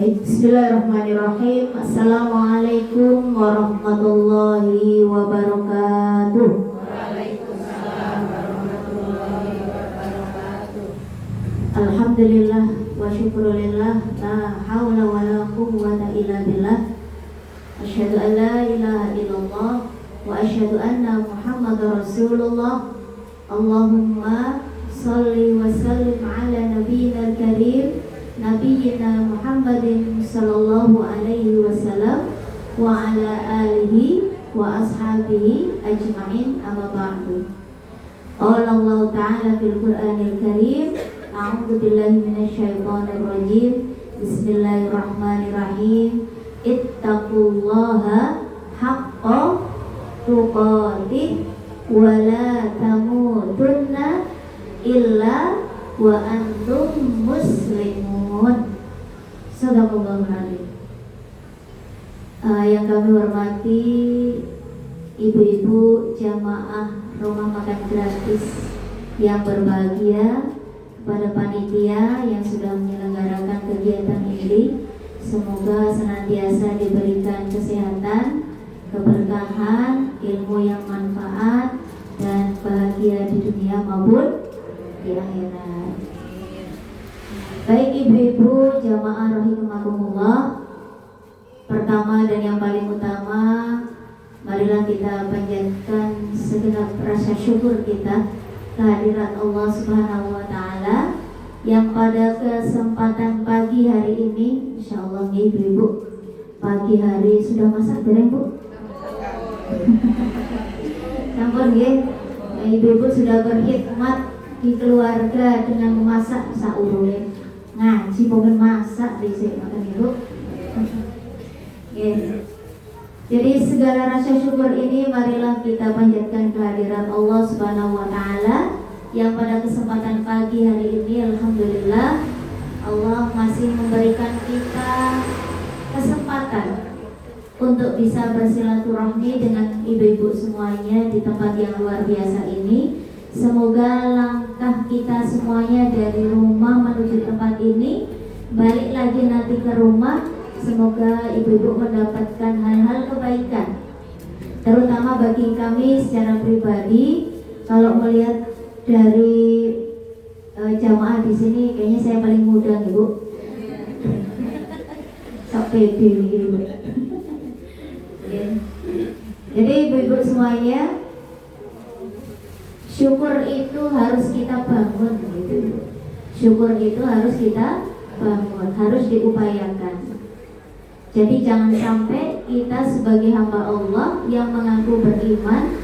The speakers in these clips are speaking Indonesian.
Baik, bismillahirrahmanirrahim. Assalamualaikum warahmatullahi wabarakatuh. Waalaikumsalam warahmatullahi wabarakatuh. Alhamdulillah wa syukurillah, la hawla wa la quwwata illa billah. Asyhadu an la ilaha illallah wa asyhadu anna Muhammadar Rasulullah. Allahumma shalli wa sallim ala nabiyyina karim Nabiyyina Muhammadin sallallahu alaihi wasallam wa ala alihi wa ashabihi ajma'in, amma ba'du. Qala Allah Ta'ala fil Qur'anil Karim, a'udzu billahi minasyaitonir rajim. Bismillahirrahmanirrahim. Ittaqullaha haqqa tuqatih wa la tamutunna illa wa antum muslimun. Sadaqallahul adzim. Yang kami hormati ibu-ibu jamaah rumah makan gratis yang berbahagia, kepada panitia yang sudah menyelenggarakan kegiatan ini, semoga senantiasa diberikan kesehatan, keberkahan, ilmu yang manfaat, dan bahagia di dunia maupun di akhirat. Baik ibu-ibu jamaah rahimakumullah, pertama dan yang paling utama, marilah kita panjatkan segenap rasa syukur kita kehadirat Allah Subhanahu wa Ta'ala yang pada kesempatan pagi hari ini, insyaallah ibu-ibu, pagi hari sudah masak bareng Bu? Sampun nggih, ibu-ibu sudah berkhidmat di keluarga dengan memasak saurule. Ngaji mungkin masak dhisik ngoten Ibu. Nggih. Jadi segala rasa syukur ini marilah kita panjatkan kehadirat Allah Subhanahu wa Ta'ala yang pada kesempatan pagi hari ini alhamdulillah Allah masih memberikan kita kesempatan untuk bisa bersilaturahmi dengan ibu-ibu semuanya di tempat yang luar biasa ini. Semoga langkah kita semuanya dari rumah menuju tempat ini, balik lagi nanti ke rumah, semoga ibu-ibu mendapatkan hal-hal kebaikan. Terutama bagi kami secara pribadi, kalau melihat dari jamaah di sini, kayaknya saya paling muda nih Bu. Sok pede nih Bu. Jadi ibu-ibu semuanya, syukur itu harus kita bangun gitu. Syukur itu harus kita bangun, harus diupayakan. Jadi jangan sampai kita sebagai hamba Allah yang mengaku beriman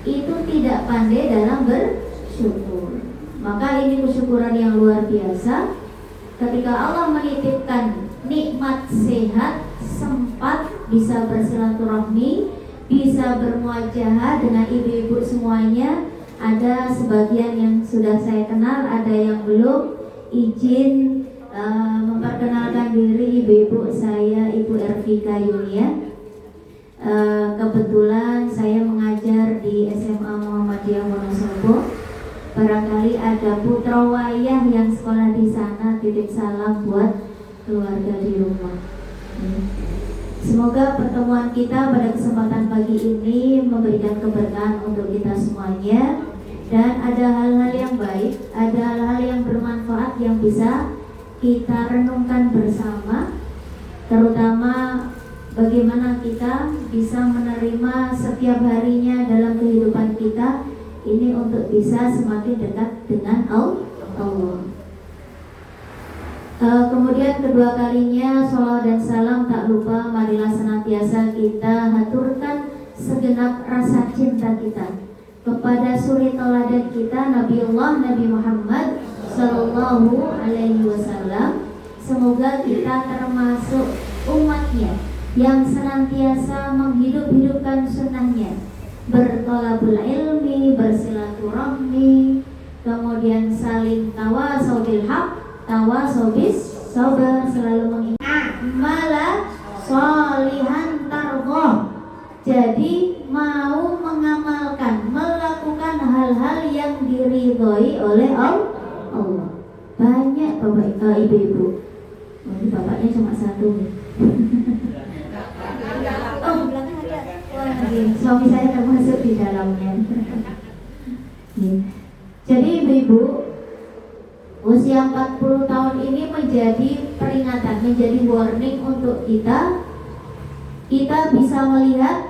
itu tidak pandai dalam bersyukur. Maka ini kesyukuran yang luar biasa. Ketika Allah menitipkan nikmat sehat, sempat bisa bersilaturahmi, bisa bermuajahah dengan ibu-ibu semuanya. Ada sebagian yang sudah saya kenal, ada yang belum. Izin memperkenalkan diri ibu-ibu saya, Ibu Ervika Yunia. Kebetulan saya mengajar di SMA Muhammadiyah Wonosobo. Barangkali ada putra wayah yang sekolah di sana, titip salam buat keluarga di rumah. Semoga pertemuan kita pada kesempatan pagi ini memberikan keberkahan untuk kita semuanya. Dan ada hal-hal yang baik, ada hal-hal yang bermanfaat yang bisa kita renungkan bersama. Terutama bagaimana kita bisa menerima setiap harinya dalam kehidupan kita ini untuk bisa semakin dekat dengan Allah. Kemudian kedua kalinya sholawat dan salam tak lupa marilah senantiasa kita haturkan segenap rasa cinta kita kepada suri teladan kita Nabiullah Nabi Muhammad Sallallahu Alaihi Wasallam. Semoga kita termasuk umatnya yang senantiasa menghidup-hidupkan sunnahnya, bertolabul ilmi, bersilaturahmi, kemudian saling tawasau bil haq, tawasau bis sabar, selalu mengingat malah sholihan targhoh. Jadi mau mengamalkan, melakukan hal-hal yang diridhoi oleh Allah. Banyak bapak ibu-ibu, bapak bapaknya cuma satu. Oh, di belakang ada. Wah, suami saya termasuk di dalamnya. Jadi ibu-ibu, usia 40 tahun ini menjadi peringatan, menjadi warning untuk kita. Kita bisa melihat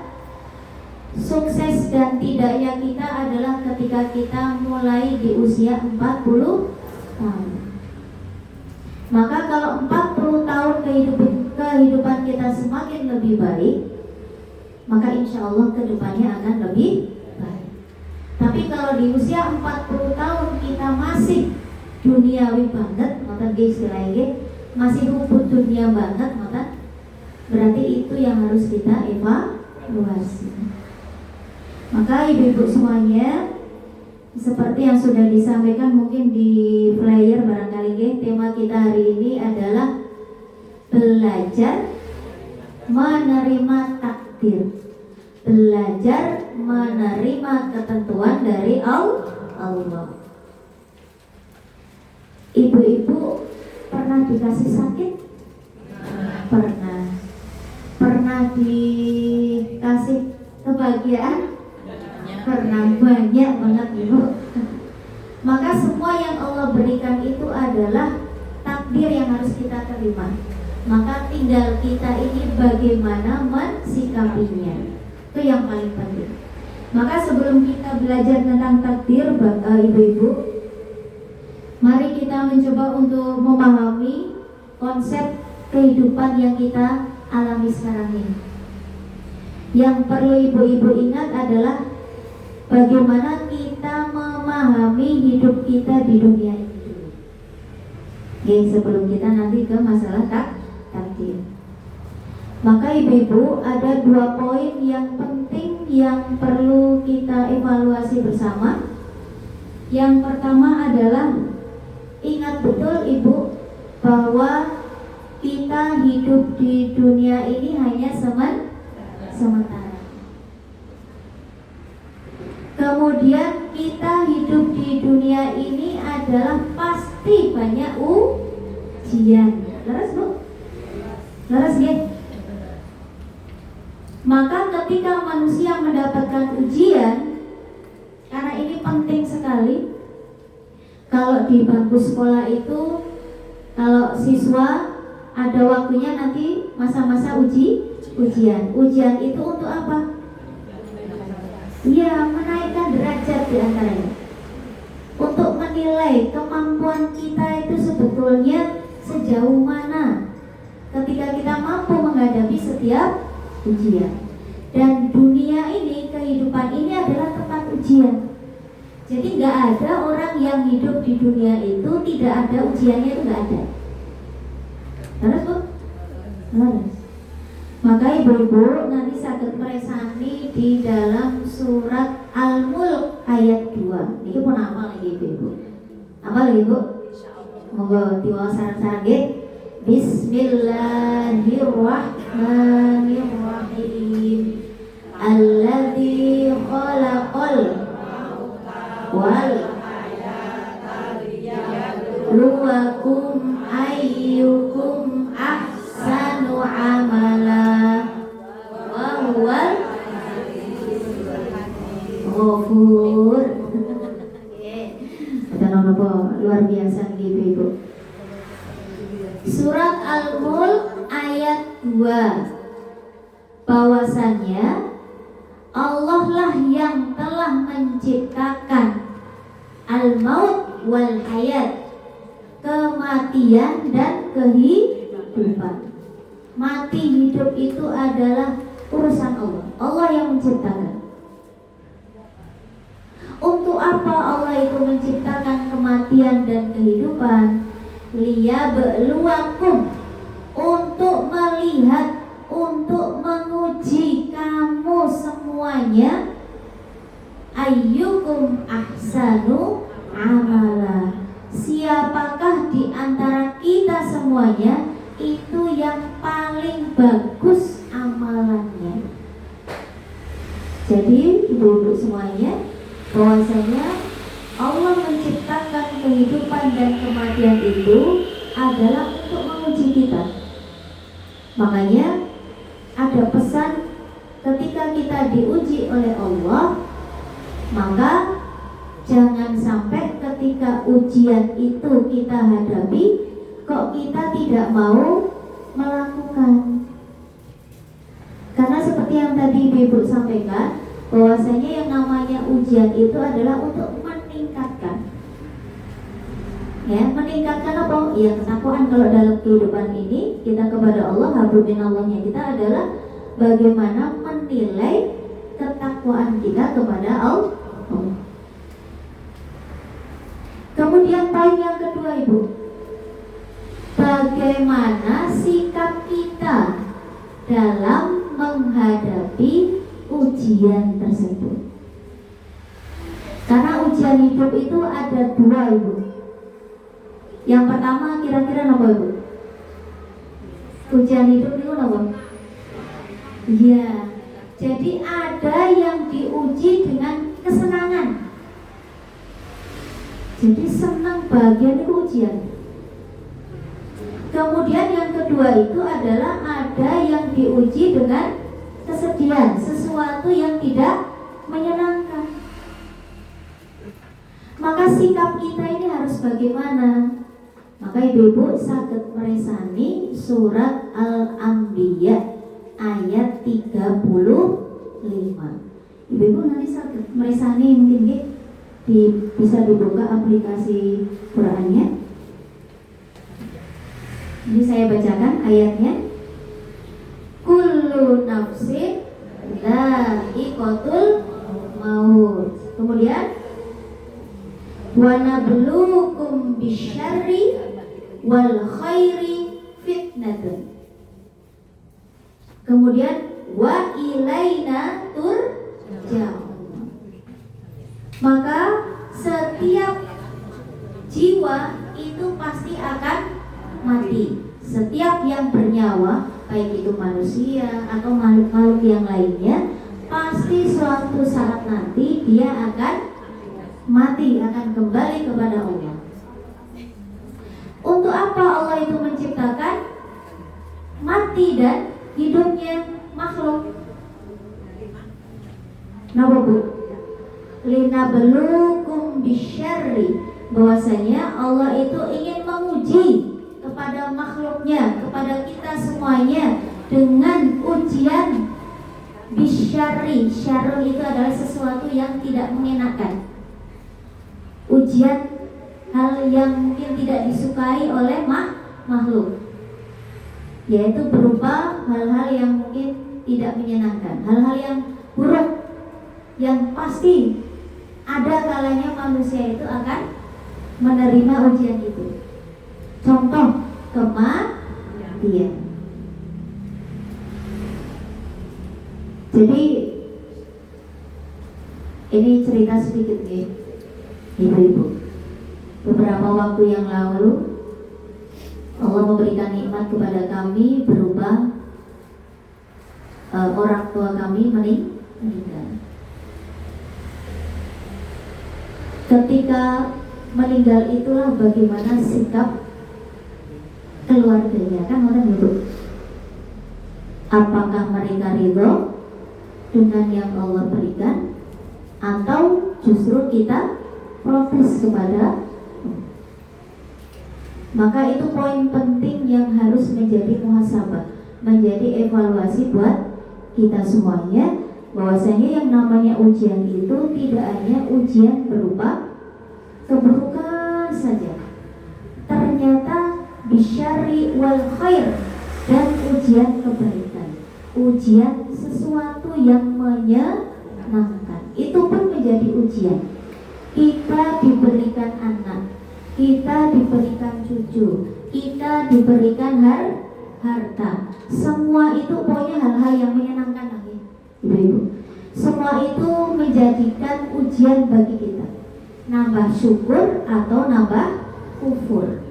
sukses dan tidaknya kita adalah ketika kita mulai di usia 40 tahun. Maka kalau 40 tahun kehidupan kita semakin lebih baik, maka insya Allah kedepannya akan lebih baik. Tapi kalau di usia 40 tahun kita masih duniawi banget, maka istilahnya masih rumput dunia banget, maka berarti itu yang harus kita evaluasi. Maka ibu-ibu semuanya, seperti yang sudah disampaikan mungkin di flyer barangkali, tema kita hari ini adalah belajar menerima takdir. Belajar menerima ketentuan dari Allah. Ibu-ibu pernah dikasih sakit? Pernah dikasih kebahagiaan? Pernah, banyak banget ibu. Maka semua yang Allah berikan itu adalah takdir yang harus kita terima. Maka tinggal kita ini bagaimana mensikapinya. Itu yang paling penting. Maka sebelum kita belajar tentang takdir, ibu-ibu, mari kita mencoba untuk memahami konsep kehidupan yang kita alami sekarang ini. Yang perlu ibu-ibu ingat adalah bagaimana kita memahami hidup kita di dunia ini. Oke, sebelum kita nanti ke masalah takdir. Maka ibu-ibu, ada 2 poin yang penting yang perlu kita evaluasi bersama. Yang pertama adalah ingat betul ibu bahwa kita hidup di dunia ini hanya sementara. Kemudian kita hidup di dunia ini adalah pasti banyak ujian. Leres bu? Leres ya? Maka ketika manusia mendapatkan ujian, karena ini penting sekali. Kalau di bangku sekolah itu, kalau siswa ada waktunya nanti masa-masa ujian. Ujian itu untuk apa? Ya, menaikkan derajat diantaranya. Untuk menilai kemampuan kita itu sebetulnya sejauh mana ketika kita mampu menghadapi setiap ujian. Dan dunia ini, kehidupan ini adalah tempat ujian. Jadi nggak ada orang yang hidup di dunia itu tidak ada ujiannya, itu nggak ada. Terus bu? Terus. Maka ibu-ibu nanti sakit meresani di dalam surat Al-Mulk ayat 2. Ini pun apa lagi ibu-ibu? Apa lagi bu? Monggo diwawas sarang-sarang. Bismillahirrahmanirrahim. Alladzi khalaqal wal luwakum ayyukum ahsanu amala wa huwal ghafur. Luar biasa ibu-ibu. Surat Al-Mulk ayat 2. Bahwasannya Allah lah yang telah menciptakan al-maut wal hayat, kematian dan kehidupan. Mati hidup itu adalah urusan Allah. Allah yang menciptakan. Untuk apa Allah itu menciptakan kematian dan kehidupan? Liyabluwakum, untuk melihat, untuk menguji kamu semuanya. Ayyukum ahsanu amala, siapakah di antara kita semuanya itu yang paling bagus amalannya. Jadi ibu-ibu semuanya, bahwasanya Allah menciptakan kehidupan dan kematian itu adalah untuk menguji kita. Makanya ada pesan ketika kita diuji oleh Allah, maka jangan sampai ketika ujian itu kita hadapi kok kita tidak mau melakukan. Karena seperti yang tadi Ibu sampaikan, bahwasanya yang namanya ujian itu adalah untuk meningkatkan. Ya, meningkatkan apa? Ya, ketakwaan. Kalau dalam kehidupan ini kita kepada Allah, hablum minallahnya kita adalah bagaimana menilai ketakwaan kita kepada Allah. Kemudian poin yang kedua, Ibu, bagaimana sikap kita dalam menghadapi ujian tersebut. Karena ujian hidup itu ada dua, Ibu. Yang pertama kira-kira apa, Ibu? Ujian hidup itu apa? Iya. Jadi ada yang diuji dengan kesenangan. Jadi senang, bahagia itu ujian. Kemudian yang kedua itu adalah ada yang diuji dengan kesedihan, sesuatu yang tidak menyenangkan. Maka sikap kita ini harus bagaimana? Maka ibu-ibu saged meresani surat Al-Anbiya ayat 35. Ibu-ibu nanti saged meresani, mungkin bisa dibuka aplikasi Qurannya. Ini saya bacakan ayatnya. Kullu nafsin dha'iqatul maut. Kemudian wa nabluukum bisyarri wal khairi fitnatun. Kemudian wa ilaina turja'un. Maka setiap jiwa itu pasti akan mati. Setiap yang bernyawa, baik itu manusia atau makhluk-makhluk yang lainnya, pasti suatu saat nanti dia akan mati, akan kembali kepada Allah. Untuk apa Allah itu menciptakan mati dan hidupnya makhluk? Napa, Bu? Linabluukum bisyarri, bahwasanya Allah itu ingin menguji kepada makhluknya, kepada kita semuanya dengan ujian bisyarri. Syarr itu adalah sesuatu yang tidak mengenakan. Ujian hal yang mungkin tidak disukai oleh makhluk, yaitu berupa hal-hal yang mungkin tidak menyenangkan, hal-hal yang buruk, yang pasti ada kalanya manusia itu akan menerima ujian itu. Contoh, kematian. Jadi ini cerita sedikit nih, ibu-ibu. Beberapa waktu yang lalu Allah memberikan nikmat kepada kami berupa orang tua kami meninggal. Ketika meninggal itulah bagaimana sikap keluarganya, kan orang itu. Apakah mereka ridho dengan yang Allah berikan, atau justru kita protes kepada? Maka itu poin penting yang harus menjadi muhasabah, menjadi evaluasi buat kita semuanya, bahwasanya yang namanya ujian itu tidak hanya ujian berupa keburukan saja. Ternyata bisyari wal khair, dan ujian kebaikan, ujian sesuatu yang menyenangkan, itu pun menjadi ujian. Kita diberikan anak, kita diberikan cucu, kita diberikan harta. Semua itu pokoknya hal-hal yang menyenangkan lagi, ibu-ibu. Semua itu menjadikan ujian bagi kita. Nambah syukur atau nambah kufur.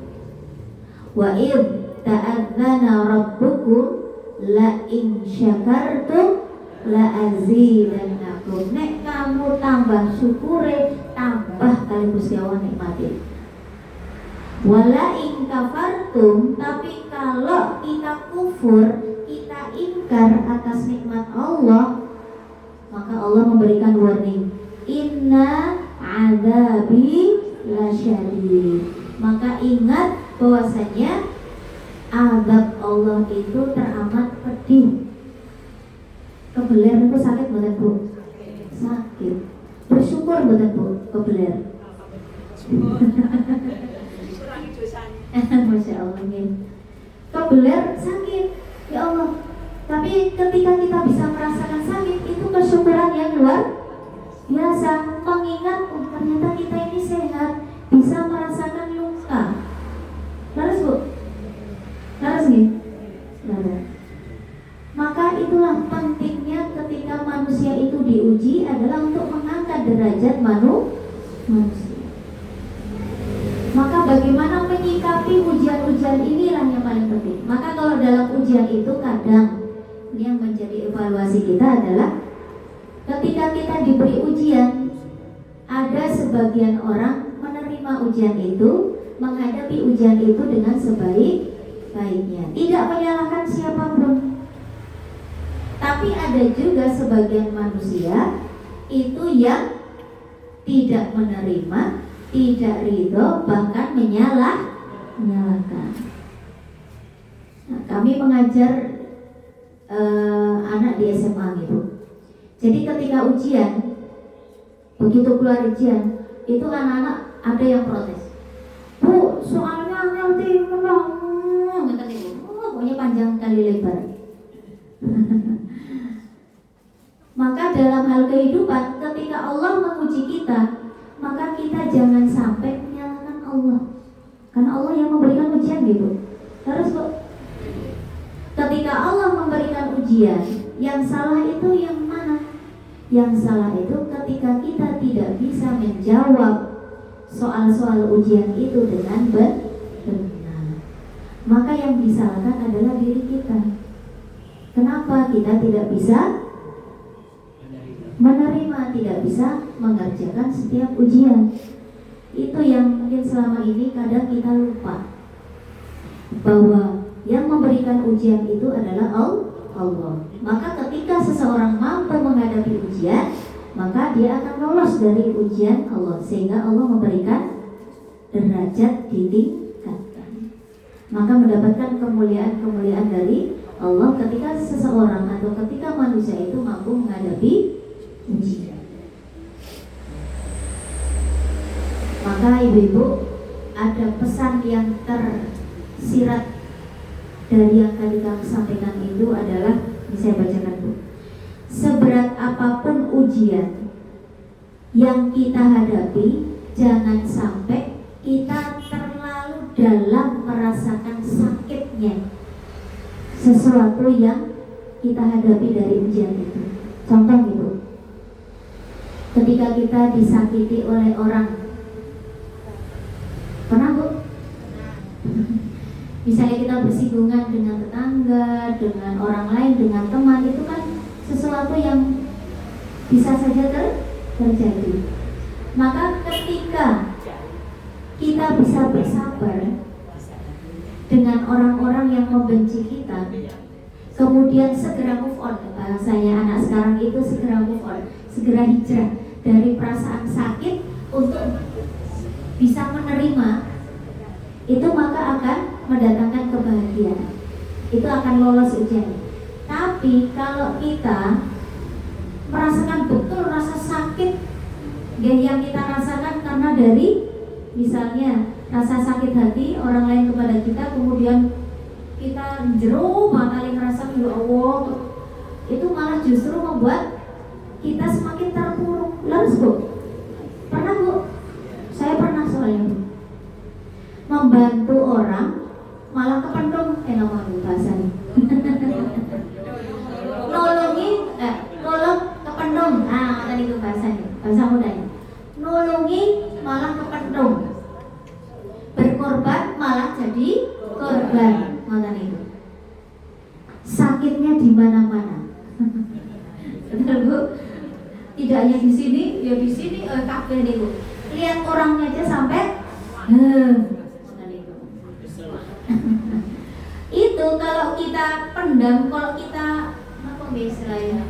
Wa id ta'adzana rabbukum la in syakartum la azidannakum. Nek kamu tambah syukure, tambah kali Gusti Allah nikmati. Wala in kafartum, tapi kalau kita kufur, ingkar atas nikmat Allah, maka Allah memberikan warning, inna adzabi lasyadid. Maka ingat bahwasanya azab Allah itu teramat pedih. Kebeler itu sakit banget Bu? Sakit. Bersyukur banget Bu kebeler. Masya Allah ya. Kebeler sakit, ya Allah. Tapi ketika kita bisa merasakan sakit, itu kesyukuran yang luar biasa. Mengingat ternyata kita ini sehat, bisa merasakan luka. Laras Bu? Laras nih? Laras. Maka itulah pentingnya ketika manusia itu diuji adalah untuk mengangkat derajat manusia. Maka bagaimana menyikapi ujian-ujian inilah yang paling penting. Maka kalau dalam ujian itu kadang ini yang menjadi evaluasi kita adalah ketika kita diberi ujian, ada sebagian orang menerima ujian itu, menghadapi ujian itu dengan sebaik-baiknya, tidak menyalahkan siapapun. Tapi ada juga sebagian manusia itu yang tidak menerima, tidak ridho, bahkan menyalahkan. Nah, kami mengajar anak di SMA gitu. Jadi ketika ujian, begitu keluar ujian, itu anak-anak ada yang protes. Bu, soalnya ngerti pokoknya panjang kali lebar. Maka dalam hal kehidupan, ketika Allah menguji kita, maka kita jangan sampai menyalahkan Allah, karena Allah yang memberikan ujian gitu. Terus Bu, ketika Allah memberikan ujian, yang salah itu yang mana? Yang salah itu ketika kita tidak bisa menjawab soal-soal ujian itu dengan benar. Maka yang disalahkan adalah diri kita. Kenapa kita tidak bisa menerima, tidak bisa mengerjakan setiap ujian? Itu yang mungkin selama ini kadang kita lupa, bahwa yang memberikan ujian itu adalah Allah. Maka ketika seseorang mampu menghadapi ujian, maka dia akan lolos dari ujian Allah, sehingga Allah memberikan derajat ditingkatkan. Maka mendapatkan kemuliaan-kemuliaan dari Allah ketika seseorang atau ketika manusia itu mampu menghadapi ujian. Maka ibu-ibu, ada pesan yang tersirat dari yang tadi kami sampaikan itu adalah, ini saya bacakan Bu. Seberat apapun ujian yang kita hadapi, jangan sampai kita terlalu dalam merasakan sakitnya sesuatu yang kita hadapi dari ujian itu. Contoh gitu, ketika kita disakiti oleh orang, pernah Bu? Misalnya kita bersinggungan dengan tetangga, dengan orang lain, dengan teman, itu kan sesuatu yang bisa saja terjadi. Maka ketika kita bisa bersabar dengan orang-orang yang membenci kita, kemudian segera move on, bahasanya anak sekarang itu segera move on, segera hijrah dari perasaan sakit untuk bisa menerima, itu maka akan mendatangkan kebahagiaan. Itu akan lolos ujian. Tapi kalau kita merasakan betul rasa sakit yang kita rasakan karena dari misalnya rasa sakit hati orang lain kepada kita, kemudian kita jero kali ngerasa ya Allah, itu malah justru membuat kita semakin terpuruk. Lalu Bu, pernah Bu? Saya pernah soalnya Bu, membantu orang malah kependung, ngomong bahasa nih. Nolong kependung, tadi itu bahasanya, bahasa mudanya. Nolongi malah kependung, berkorban malah jadi korban, ngoten itu. Sakitnya di mana-mana. Betul Bu? Tidak hanya di sini, ya di sini, kabeh nih Bu. Lihat orangnya aja sampai itu kalau kita pendam, kalau kita istilahnya?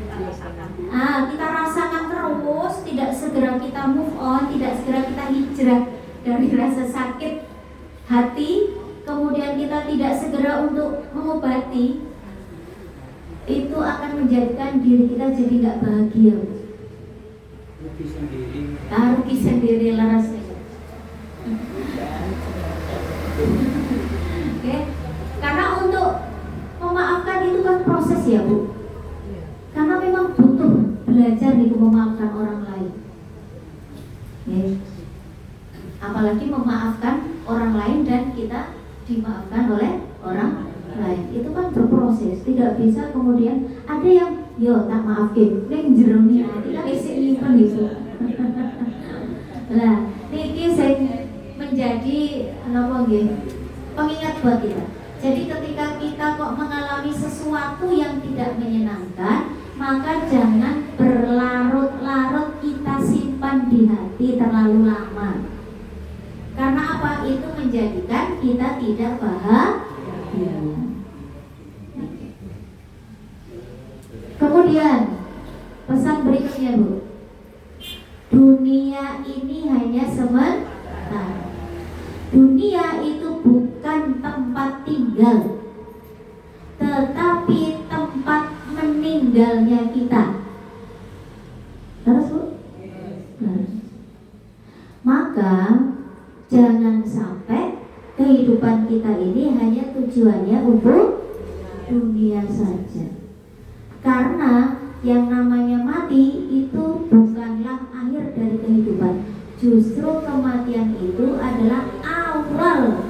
Kita rasakan terus, tidak segera kita move on, tidak segera kita hijrah dari rasa sakit hati, kemudian kita tidak segera untuk mengobati, itu akan menjadikan diri kita jadi nggak bahagia. Rugi sendiri lah rasanya. Oke, karena untuk memaafkan itu kan proses ya Bu. Karena memang butuh belajar nih memaafkan orang lain. Apalagi memaafkan orang lain dan kita dimaafkan oleh orang lain, itu kan berproses. Tidak bisa kemudian ada yang yo tak maafin ning jero ni ati kan isih nyimpen itu. Lah niki sing menjadi napa nggih pengingat buat kita. Jadi ketika kita kok mengalami sesuatu yang tidak menyenangkan, maka jangan berlarut-larut kita simpan di hati terlalu lama. Karena apa? Itu menjadikan kita tidak bahagia. Kemudian pesan berikutnya Bu, dunia ini hanya sementara. Dunia itu bukan tempat tinggal, tetapi tempat meninggalnya kita. Terus Bu? Maka jangan sampai kehidupan kita ini hanya tujuannya untuk dunia saja. Karena yang namanya mati itu bukanlah akhir dari kehidupan. Justru kematian itu adalah awal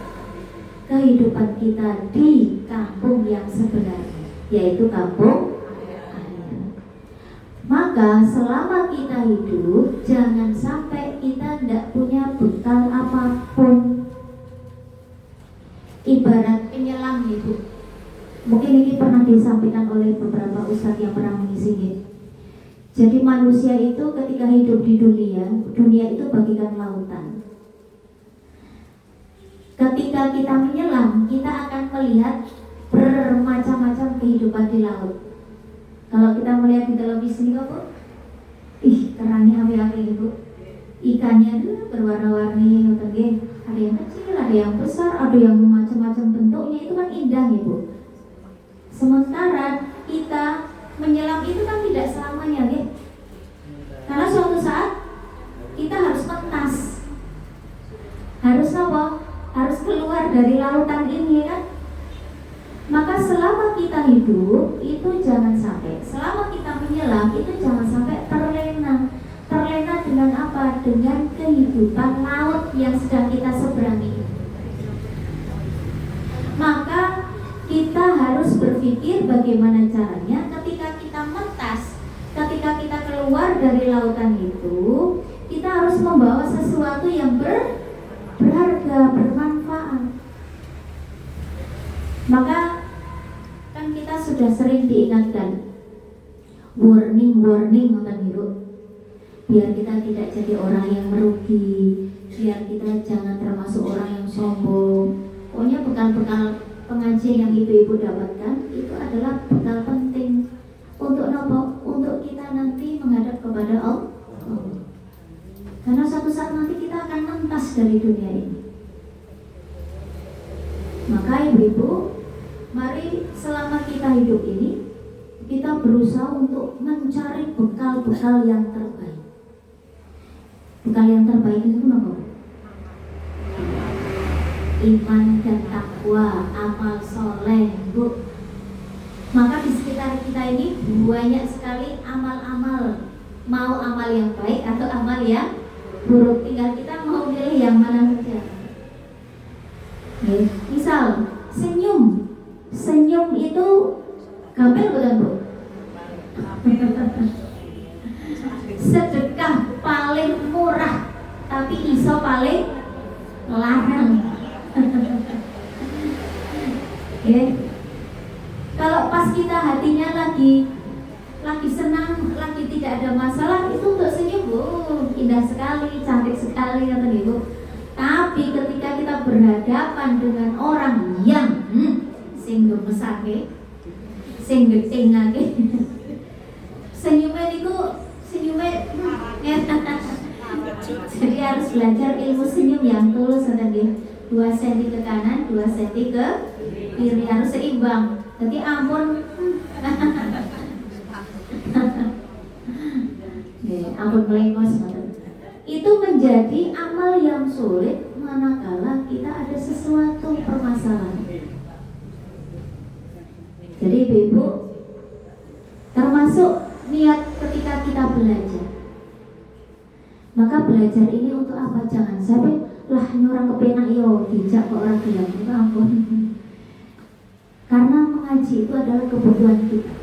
kehidupan kita di kampung yang sebenarnya, yaitu kampung akhirat. Maka selama kita hidup, jangan sampai kita tidak punya bekal apapun. Ibarat penyelam itu. Mungkin ini pernah disampaikan oleh beberapa ustadz yang pernah mengisinya. Jadi manusia itu ketika hidup di dunia, dunia itu bagikan lautan. Ketika kita menyelam, kita akan melihat bermacam-macam kehidupan di laut. Kalau kita melihat di televisi kok, kerangnya api-api Bu. Ikannya itu berwarna-warni, ada yang kecil, ada yang besar, ada yang macam-macam bentuknya, itu kan indah ya Bu. Sementara kita menyelam itu kan tidak selamanya ya. Karena suatu saat kita harus mentas. Harus apa? Harus keluar dari lautan ini kan. Maka selama kita hidup itu jangan sampai, selama kita menyelam itu jangan sampai terlena. Terlena dengan apa? Dengan kehidupan laut yang sedang kita seberangi. Maka kita harus berpikir bagaimana caranya ketika kita mentas, ketika kita keluar dari lautan itu, kita harus membawa sesuatu yang berharga, bermanfaat. Maka kan kita sudah sering diingatkan, warning Ibu, biar kita tidak jadi orang yang merugi, biar kita jangan termasuk orang yang sombong. Pokoknya bekal-bekal pengajian yang ibu-ibu dapatkan itu adalah bekal penting untuk apa? Untuk kita nanti menghadap kepada Allah. Karena suatu saat nanti kita akan mentas dari dunia ini. Maka ibu-ibu, mari selama kita hidup ini kita berusaha untuk mencari bekal-bekal yang terbaik. Bekal yang terbaik itu apa? Iman dan takwa, amal soleh Bu. Maka di sekitar kita ini banyak sekali amal-amal. Mau amal yang baik atau amal yang buruk, tinggal kita mau pilih yang mana saja. Misal senyum itu gampang bukan Bu? Sedekah paling murah tapi iso paling larang. Kalau pas kita hatinya lagi senang, lagi tidak ada masalah, itu untuk senyum indah sekali, cantik sekali kata Ibu. Tapi ketika kita berhadapan dengan orang yang sing gemesake, sing getengake, senyuman itu senyuman jadi harus belajar ilmu senyum yang tulus nanti 2 cm ke kanan 2 cm ke kiri harus seimbang jadi ampun ampun melengos itu menjadi amal yang sulit manakala kita ada sesuatu permasalahan. Jadi ibu termasuk niat ketika kita belajar. Maka belajar ini untuk apa? Jangan sampai lah orang kepenak yo dijak kok orang bilang itu ampun. Karena mengaji itu adalah kebutuhan kita.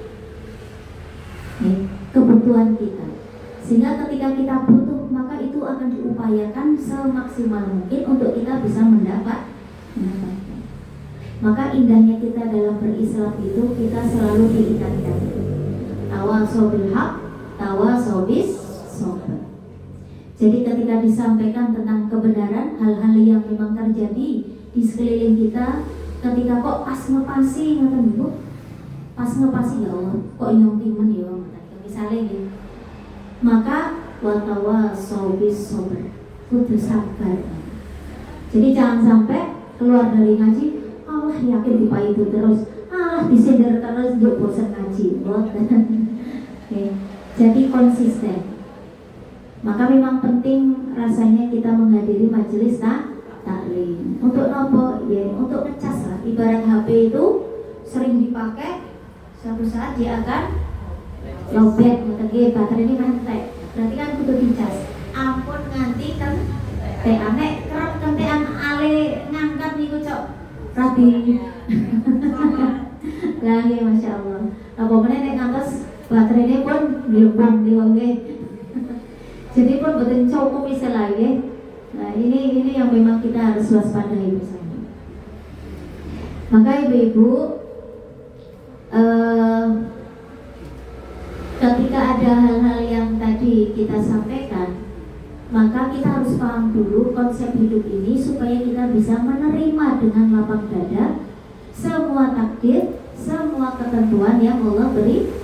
Kebutuhan kita. Sehingga ketika kita butuh maka itu akan diupayakan semaksimal mungkin untuk kita bisa mendapatkan. Maka indahnya kita dalam berislam itu kita selalu diingatkan tawasau bil haq, tawasau bis sabr. Jadi ketika disampaikan tentang kebenaran, hal-hal yang memang terjadi di sekeliling kita, ketika kok pas ngepasi ngoten Bu, pas ngepasi ya Allah, kok nyongkimen ya misalnya gitu. Maka watawasau bis sabr, kudu sabar. Jadi jangan sampai keluar dari ngaji Allah yakin dipa itu terus, Allah disender terus yuk bosan ngaji. Jadi konsisten. Maka memang penting rasanya kita menghadiri majelis taklim. Untuk nopo? Ya untuk ngecas lah. Ibarat HP itu sering dipakai, suatu saat dia akan lobet, baterai ini mentek. Berarti kan kudu dicas. Ampun nganti kan teane kerap kentean ale ngangkat niku cok. Rabi. Lah nggih masyaallah. Apa meneh nek ngantos baterainya pun dilebang diwangi. Jadi pun boten cukup istilah nggih. Nah, ini yang memang kita harus waspadai bersama. Maka ibu-ibu ketika ada hal-hal yang tadi kita sampaikan, maka kita harus paham dulu konsep hidup ini supaya kita bisa menerima dengan lapang dada semua takdir, semua ketentuan yang Allah berikan.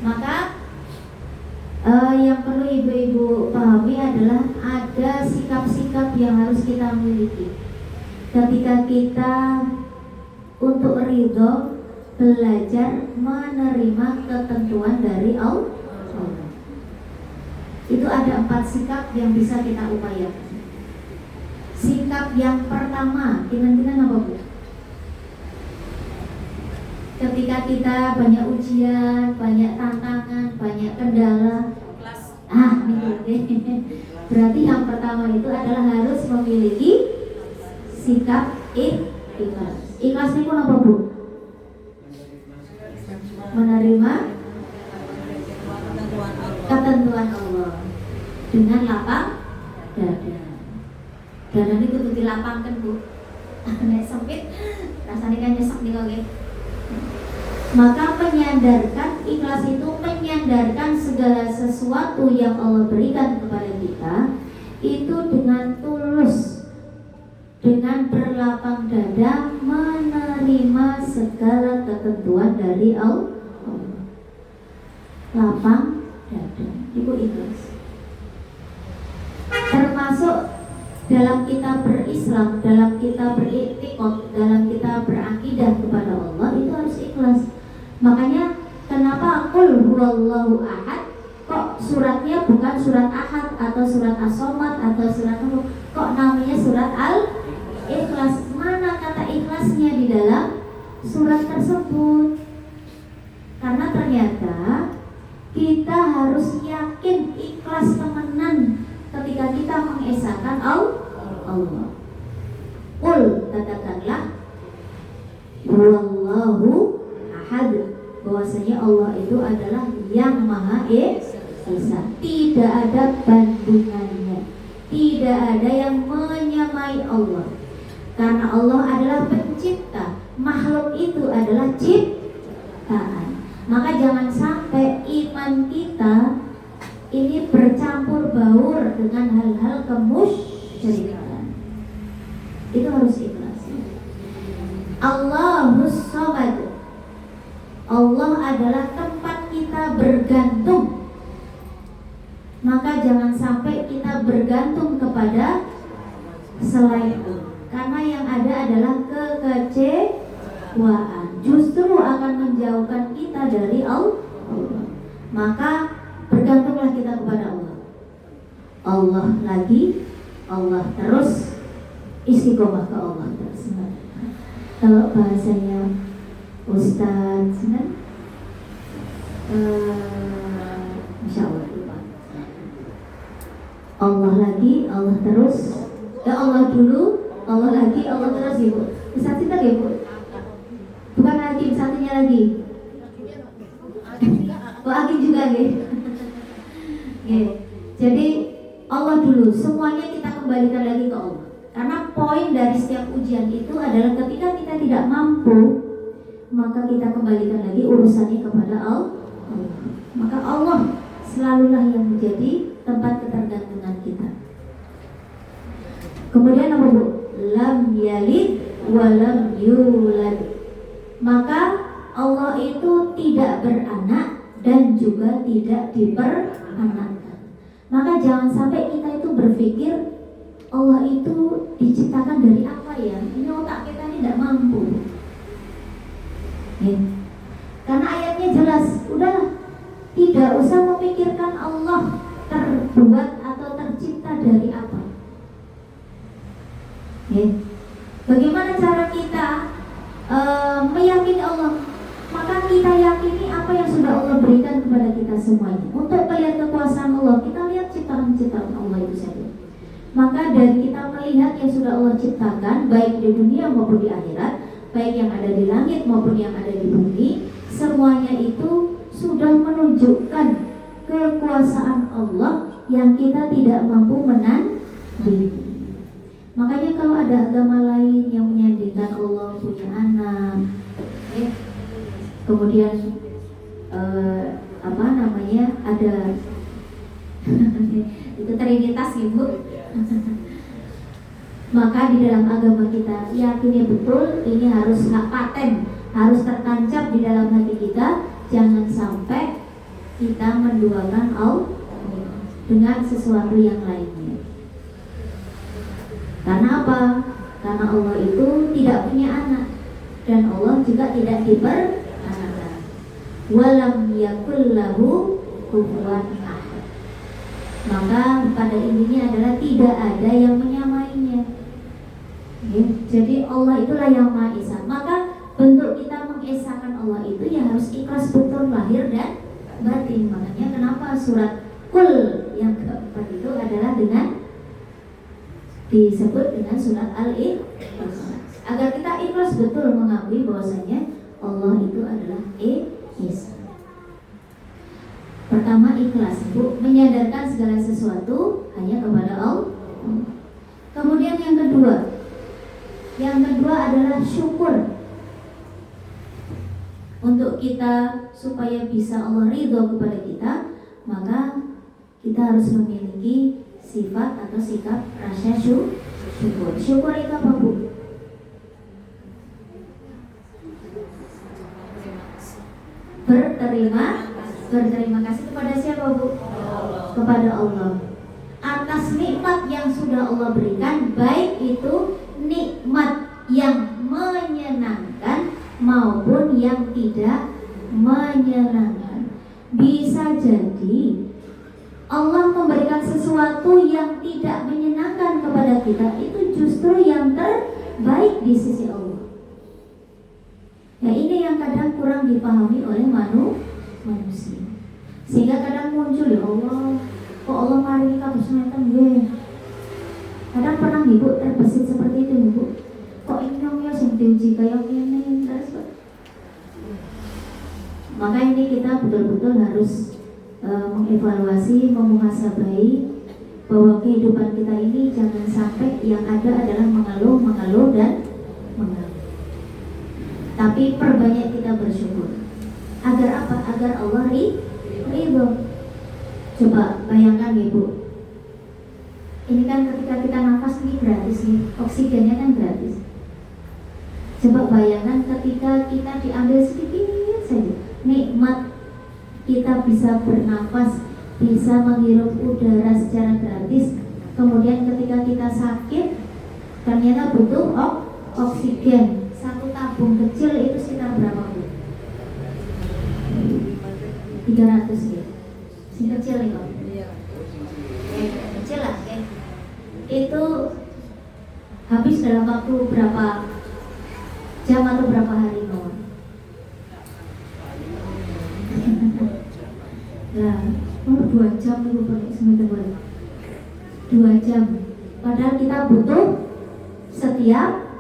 Maka yang perlu ibu-ibu pahami adalah ada sikap-sikap yang harus kita miliki ketika kita untuk ridho belajar menerima ketentuan dari Allah. Itu ada 4 sikap yang bisa kita upayakan. Sikap yang pertama, kinan-kinan apa Bu? Ketika kita banyak ujian, banyak tantangan, banyak kendala, berarti yang pertama itu adalah harus memiliki sikap ikhlas. Ikhlas itu apa Bu? Menerima ketentuan Allah dengan lapang dada. Dada ini kudu dilapangkan Bu. Nek sempit rasanya kan nyesek nih kok. Maka menyandarkan ikhlas itu menyandarkan segala sesuatu yang Allah berikan kepada kita itu dengan tulus, dengan berlapang dada menerima segala ketentuan dari Allah. Lapang dada, itu ikhlas. Termasuk dalam kita berislam, dalam kita beriktikad, dalam kita berakidah kepada Allah itu harus ikhlas. Makanya kenapa qul huwallahu ahad kok suratnya bukan surat Ahad atau surat As-Somad atau surat apa? Kok namanya surat Al-Ikhlas? Mana kata ikhlasnya di dalam surat tersebut? Karena ternyata kita harus yakin ikhlas temenan ketika kita mengesahkan Allah. Qul, katakanlah huwallahu ahad, bahwasanya Allah itu adalah yang Maha Esa, tidak ada bandingannya, tidak ada yang menyamai Allah. Karena Allah adalah pencipta, makhluk itu adalah ciptaan. Maka jangan sampai iman kita ini bercampur baur dengan hal-hal kemusyrikan. Itu harus ikhlas. Allahus Samad, Allah adalah tempat kita kepada selain Allah. Karena yang ada adalah kekecewaan, justru akan menjauhkan kita dari Allah. Maka bergantunglah kita kepada Allah. Allah lagi, Allah terus, istiqomah ke Allah terus. Kalau bahasanya Ustadz, Insya Allah lupa. Allah lagi, Allah terus. Allah dulu, Allah lagi, Allah terus, Ibu. Ustadz kita ya, Bu? Bukan lagi, satunya lagi. Hakim juga nih. Jadi Allah dulu, semuanya kita kembalikan lagi ke Allah. Karena poin dari setiap ujian itu adalah ketika kita tidak mampu, maka kita kembalikan lagi urusannya kepada Allah. Maka Allah selalulah yang menjadi tempat ketergantungan kita. Kemudian apa, Bu? Lam yalid wa lam yulad. Maka Allah itu tidak beranak dan juga tidak diperanakkan. Maka jangan sampai kita itu berpikir Allah itu diciptakan dari apa ya? Ini otak kita ini tidak mampu. Karena ayatnya jelas, udahlah, tidak usah memikirkan Allah terbuat atau tercipta dari apa. Bagaimana cara kita meyakini Allah? Maka kita yakini apa yang sudah Allah berikan kepada kita semuanya. Untuk melihat kekuasaan Allah, kita lihat ciptaan-ciptaan Allah itu saja. Maka dari kita melihat yang sudah Allah ciptakan, baik di dunia maupun di akhirat, baik yang ada di langit maupun yang ada di bumi, semuanya itu sudah menunjukkan kekuasaan Allah yang kita tidak mampu menandingi. Makanya kalau ada agama lain yang menyandingkan Allah punya anak, kemudian ada itu trinitas, Ibu. Maka di dalam agama kita yakini betul ini harus hak paten, harus tertancap di dalam hati kita. Jangan sampai kita menduakan Allah dengan sesuatu yang lainnya. Karena apa? Karena Allah itu tidak punya anak dan Allah juga tidak diperanakkan. Walam yakul lahu kufuwan ahad. Maka pada intinya adalah tidak ada yang menyamainya. Jadi Allah itulah yang Maha Esa. Maka bentuk kita mengesahkan Allah itu ya harus ikhlas betul lahir dan batin. Makanya kenapa surat Qul yang keempat itu adalah disebut dengan surat Al-Ikhlas, agar kita ikhlas betul mengakui bahwasanya Allah itu adalah Esa. Pertama ikhlas, Bu, menyadarkan segala sesuatu hanya kepada Allah. Kemudian yang kedua adalah syukur. Untuk kita supaya bisa Allah ridho kepada kita, maka kita harus memiliki sifat atau sikap rasa syukur. Syukur itu apa, Bu? Berterima kasih kepada siapa, Bu? Kepada Allah atas nikmat yang sudah Allah berikan, baik itu nikmat yang menyenangkan maupun yang tidak menyenangkan. Bisa jadi Allah memberikan sesuatu yang tidak menyenangkan kepada kita, itu justru yang terbaik di sisi Allah. Ya, ini yang kadang kurang dipahami oleh manusia. Sehingga kadang muncul, ya Allah, kok Allah maringi kamu semacam gue. Kadang pernah Ibu terbesit seperti itu, Ibu. Kok ini ya sing diuji kayak gini terus. Maka ini kita betul-betul harus mengevaluasi, memuhasabai bahwa kehidupan kita ini jangan sampai yang ada adalah mengeluh dan mengeluh. Tapi perbanyak kita bersyukur. Agar apa? Agar Allah ridho. Coba bayangkan, Ibu. Ini kan ketika kita nafas ini gratis nih, oksigennya kan gratis. Coba bayangkan ketika kita diambil sedikit saja nikmat, kita bisa bernafas, bisa menghirup udara secara gratis, kemudian ketika kita sakit ternyata butuh oksigen. Satu tabung kecil itu sekitar berapa Bu? 300 ya. Si kecil nih kok. Kecil lah ya. Itu habis dalam waktu berapa jam atau berapa hari kawan? Nah, 2 jam itu pakai teman-teman. 2 jam. Padahal kita butuh setiap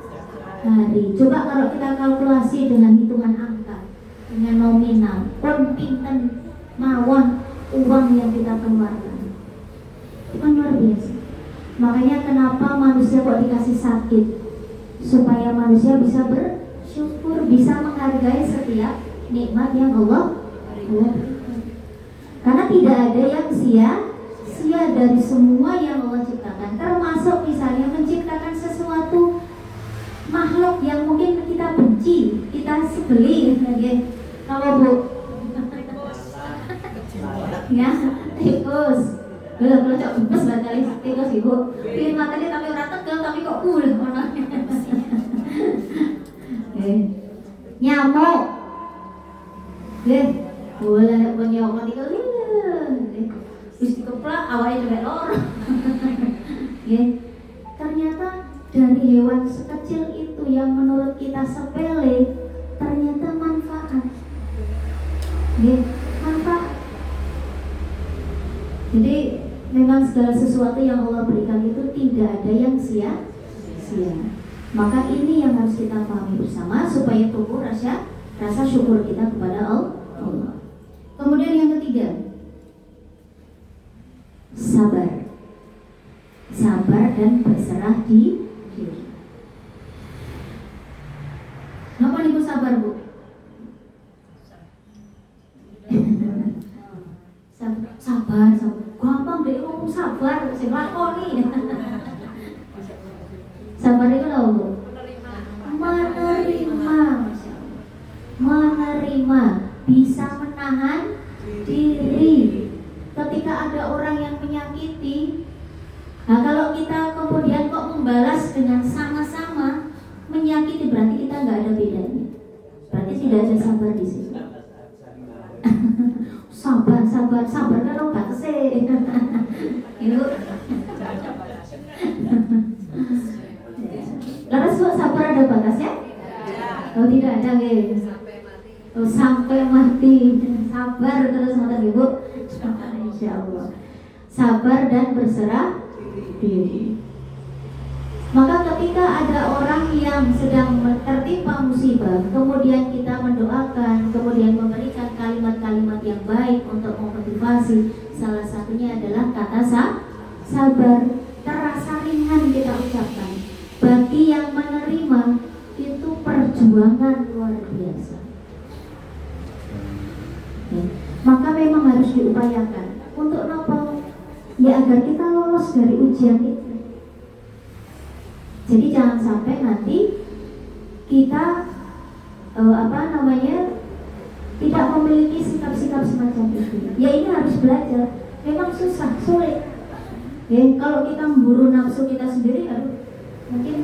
hari. Coba kalau kita kalkulasi dengan hitungan angka, dengan nominal, pun pinten mawon uang yang kita keluarkan. Itu kan luar biasa. Makanya kenapa manusia kok dikasih sakit? Supaya manusia bisa bersyukur, bisa menghargai setiap nikmat yang Allah berikan. Karena tidak ada yang sia-sia dari semua yang Allah ciptakan. Termasuk misalnya menciptakan sesuatu makhluk yang mungkin kita benci, kita sebeli, ya. Kalau Bu, ya, tikus. Kalau cok bebas bakal tikus Ibu. Pilih matanya tapi orang tegal tapi kok cool. Nyamuk. Boleh punya obat tikus. Terus dikeplak awalnya juga lor. Ternyata dari hewan sekecil itu yang menurut kita sepele ternyata manfaat. Manfaat. Jadi memang segala sesuatu yang Allah berikan itu tidak ada yang sia-sia. Maka ini yang harus kita pahami bersama supaya tumbuh rasa syukur kita kepada Allah. Kemudian yang ketiga, sabar. Sabar dan berserah diri. Kenapa nih Bu sabar Bu? Sabar. Gampang deh ngomong sabar, sing lakoni. Sabar itu apa Bu? Menerima, bisa menahan diri ketika ada orang yang menyakiti. Nah kalau kita kemudian kok membalas dengan sama-sama menyakiti, berarti kita nggak ada bedanya. Berarti tidak ada sabar di sini. sabar kan batasnya. Itu. Laras Bu, sabar ada batasnya? Oh tidak ada guys. Oh, sampai mati. Sabar terus ngoten Ibu. Insyaallah. Sabar dan berserah diri. Maka ketika ada orang yang sedang tertimpa musibah, kemudian kita mendoakan, kemudian memberikan kalimat-kalimat yang baik untuk memotivasi, salah satunya adalah kata sabar. Terasa ringan kita ucapkan. Bagi yang menerima itu perjuangan luar biasa. Maka memang harus diupayakan. Untuk apa? Ya agar kita lolos dari ujian itu. Jadi jangan sampai nanti kita tidak memiliki sikap-sikap semacam itu. Ya ini harus belajar. Memang susah, sulit. Kalau kita memburu nafsu kita sendiri, mungkin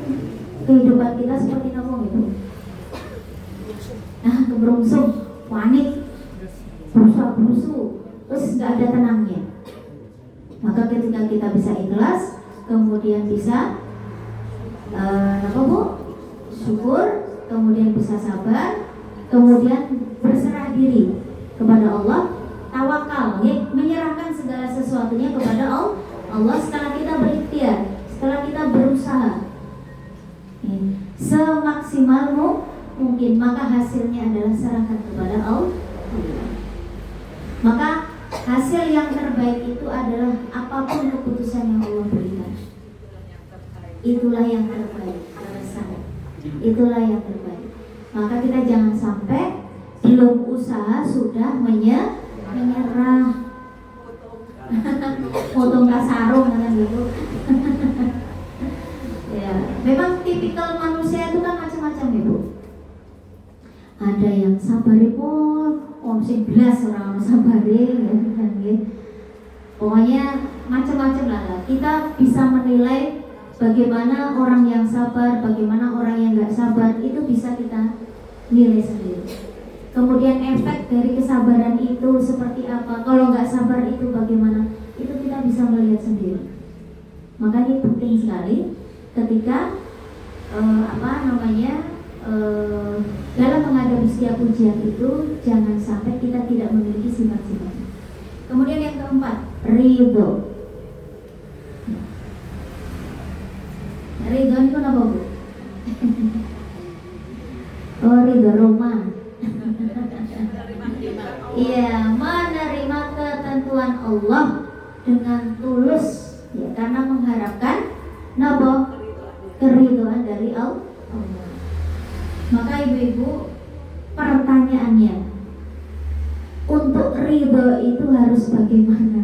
kehidupan kita seperti apa gitu. Nah, keberungsung, panik, berusaha, terus nggak ada tenangnya. Maka ketika kita bisa ikhlas, kemudian bisa syukur, kemudian bisa sabar, kemudian berserah diri kepada Allah, tawakal, menyerahkan segala sesuatunya kepada Allah setelah kita berikhtiar, setelah kita berusaha semaksimal mungkin, maka hasilnya adalah serahkan kepada Allah. Maka hasil yang terbaik itu adalah apapun keputusan yang Allah berikan. Itulah yang terbaik. Itulah yang terbaik. Maka kita jangan sampai belum usaha sudah menyerah. Potong kasarung kan gitu. Ya, memang tipikal manusia itu kan macam-macam Ibu. Ada yang sabar pun, sing belas orang sabar kan gitu. Pokoknya macam-macam lah. Kita bisa menilai bagaimana orang yang sabar, bagaimana orang yang nggak sabar, itu bisa kita nilai sendiri. Kemudian efek dari kesabaran itu seperti apa? Kalau nggak sabar itu bagaimana? Itu kita bisa melihat sendiri. Makanya penting sekali ketika dalam menghadapi setiap ujian itu jangan sampai kita tidak memiliki sifat-sifat. Kemudian yang keempat, ridho. Ridho itu apa, Bu? Oh, ridho Roma. Iya, menerima ketentuan Allah dengan tulus, ya, karena mengharapkan keridhaan dari Allah. Maka ibu-ibu, pertanyaannya, untuk ridho itu harus bagaimana?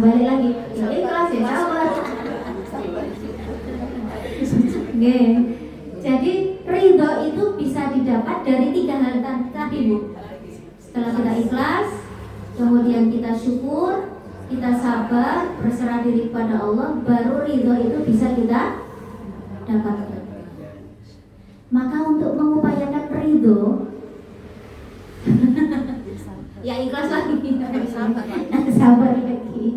Balik lagi, ya ikhlas ya sabar. Jadi ridho itu bisa didapat dari 3 hal tadi, Bu. Setelah kita ikhlas, kemudian kita syukur, kita sabar, berserah diri kepada Allah, baru ridho itu bisa kita dapatkan. Maka untuk mengupayakan ridho, ya ikhlas lagi, sabar lagi,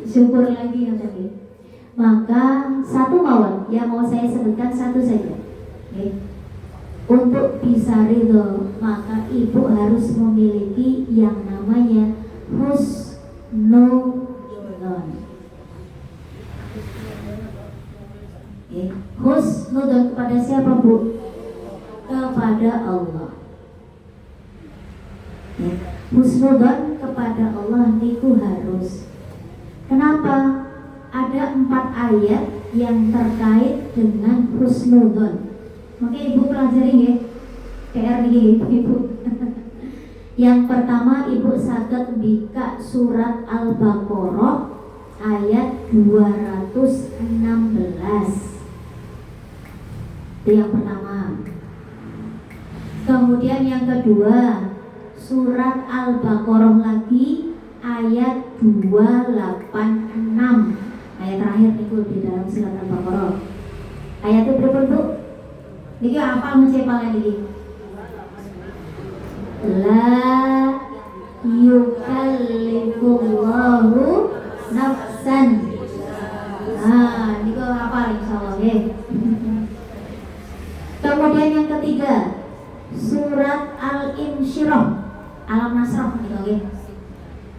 syukur lagi yang tadi. Maka satu mawon, ya mau saya sebutkan satu saja. Untuk bisa ridho, maka ibu harus memiliki yang namanya husnudon. Husnudon kepada siapa, Bu? Kepada Allah. Husnudon kepada Allah niku harus. Kenapa? Ada 4 ayat yang terkait dengan husnudon. Maka ibu pelajari ya, PR nih ibu. Yang pertama, ibu saged bika surat Al-Baqarah ayat 216. Itu yang pertama. Kemudian yang kedua, surat Al-Baqarah lagi ayat 286. Ayat terakhir itu di dalam surat Al-Baqarah. Ayatnya berapa, Bu? Niki apa mencepal lagi? La yukallifullahu nafsan. Niku apa insyaallah ya. Kemudian yang ketiga, surat Al-Insyirah, Alam Nasrah niku nggih.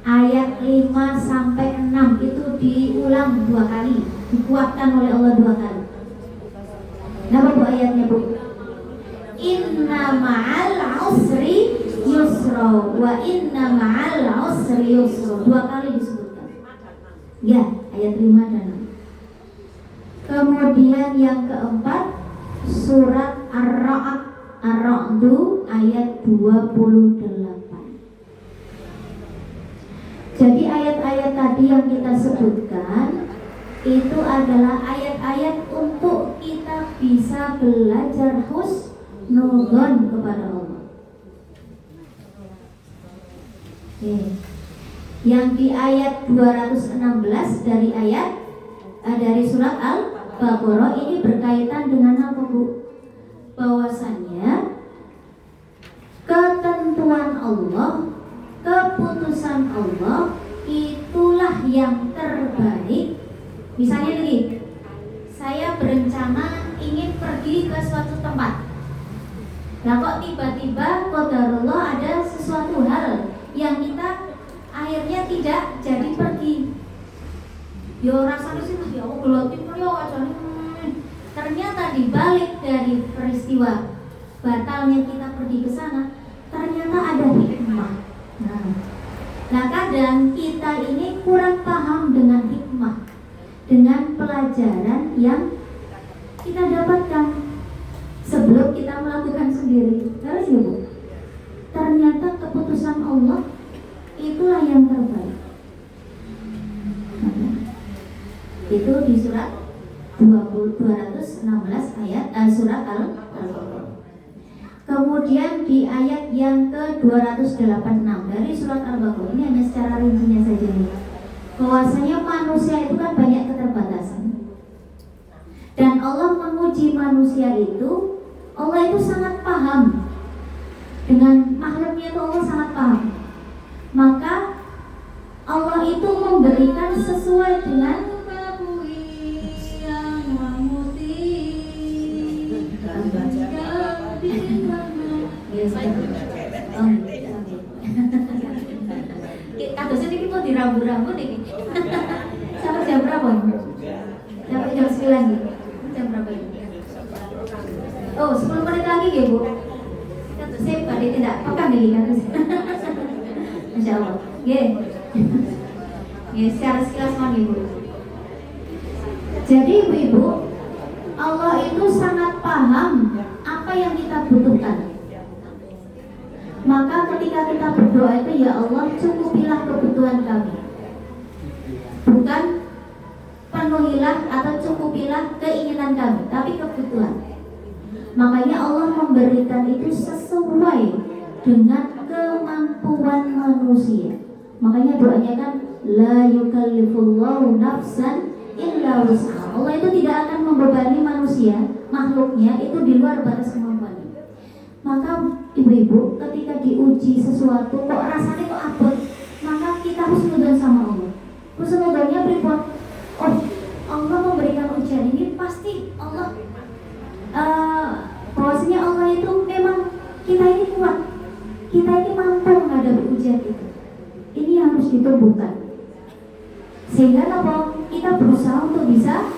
Ayat 5 sampai 6 itu diulang 2 kali, dikuatkan oleh Allah 2 kali. Nama Bu ayatnya, Bu? Inna ma'al usri yusra wa inna ma'al usri yusra. 2 kali disebutkan. Ya, ayat 5 dan 6. Kemudian yang keempat, surat Ar-Ra'd ayat 28. Jadi ayat-ayat tadi yang kita sebutkan itu adalah ayat-ayat untuk kita bisa belajar husnudon kepada Allah. Yang di ayat 216 dari surat Al-Baqarah ini berkaitan dengan apa, Bu? Bahwasannya ketentuan Allah, keputusan Allah itulah yang terbaik. Misalnya nih, saya berencana ingin pergi ke suatu tempat. Nah kok tiba-tiba qadarullah ada sesuatu hal yang kita akhirnya tidak jadi pergi. Yo rasanya sih ya aku gelotin yo ajane. Ternyata di balik dari peristiwa batalnya kita pergi ke sana, ternyata ada hikmah. Nah kadang kita ini kurang paham dengan hikmah, dengan pelajaran yang kita dapatkan sebelum kita melakukan sendiri. Terus ya, Bu, ternyata keputusan Allah itulah yang terbaik. Itu di surat 216 ayat surat Al-Baqarah. Kemudian Kemudian di ayat yang ke-286 dari surat Al-Baqarah, ini hanya secara rincinya saja nih. Bahwasanya manusia itu kan banyak keterbatasan. Dan Allah menguji manusia itu, Allah itu sangat paham dengan makhluknya, itu Allah sangat paham. Maka Allah itu memberikan sesuai dengan kadosin ini kok dirambu-rambu nih. Sampai jam berapa? Sampai jam 9 nih. Jam berapa ini? Oh, 10 menit lagi ya, Bu. Kadosin pada tidak pekan nih kadosin. Masya Allah. Secara sekilas mohon Ibu. Jadi Ibu, Allah itu sangat paham apa yang kita butuhkan. Maka ketika kita berdoa itu, ya Allah, cukupilah kebutuhan kami. Bukan penuhilah atau cukupilah keinginan kami, tapi kebutuhan. Makanya Allah memberikan itu sesuai dengan kemampuan manusia. Makanya doanya kan la yukallifullahu nafsan illa wus'aha. Allah itu tidak akan membebani manusia, makhluknya itu di luar batas kemampuannya. Maka ibu-ibu ketika diuji sesuatu kok rasanya kok abot, maka kita harus nudon sama Allah. Terus nudonnya berikut, oh Allah memberikan ujian ini pasti Allah bahwasanya Allah itu memang kita ini kuat, kita ini mampu menghadapi ujian itu. Ini yang harus ditumbuhkan. Sehingga apa? Kita berusaha untuk bisa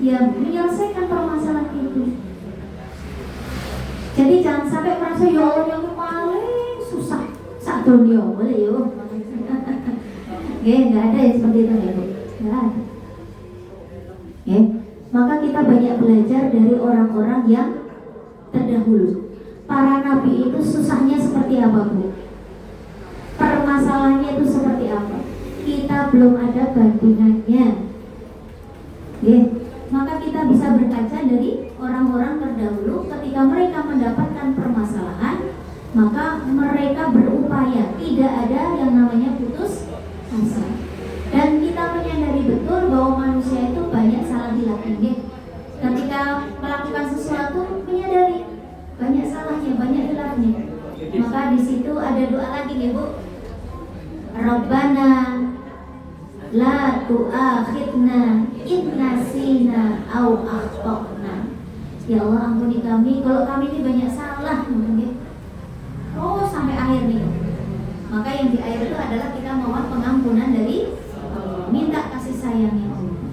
menyelesaikan permasalahan itu. Jadi jangan sampai merasa ya Allah yang paling susah saat dunia, boleh ya? Nggak ada ya seperti itu ya, Bu. Nggak ada. Maka kita banyak belajar dari orang-orang yang terdahulu. Para nabi itu susahnya seperti apa, Bu? Permasalahannya itu seperti apa? Kita belum ada bandingannya. Maka kita bisa berkaca dari orang-orang terdahulu. Ketika mereka mendapatkan permasalahan, maka mereka berupaya, tidak ada yang namanya putus asa. Dan kita menyadari betul bahwa manusia itu banyak salah hilafnya. Ketika melakukan sesuatu, menyadari banyak salahnya, banyak hilafnya. Maka di situ ada doa lagi nih, Bu. Rabbana la tu'akhidna in nasina au akhtana. Ya Allah, ampuni kami kalau kami ini banyak salah mungkin. Oh, sampai akhir nih. Maka yang di akhir itu adalah kita mohon pengampunan dari Allah, minta kasih sayangnya Allah.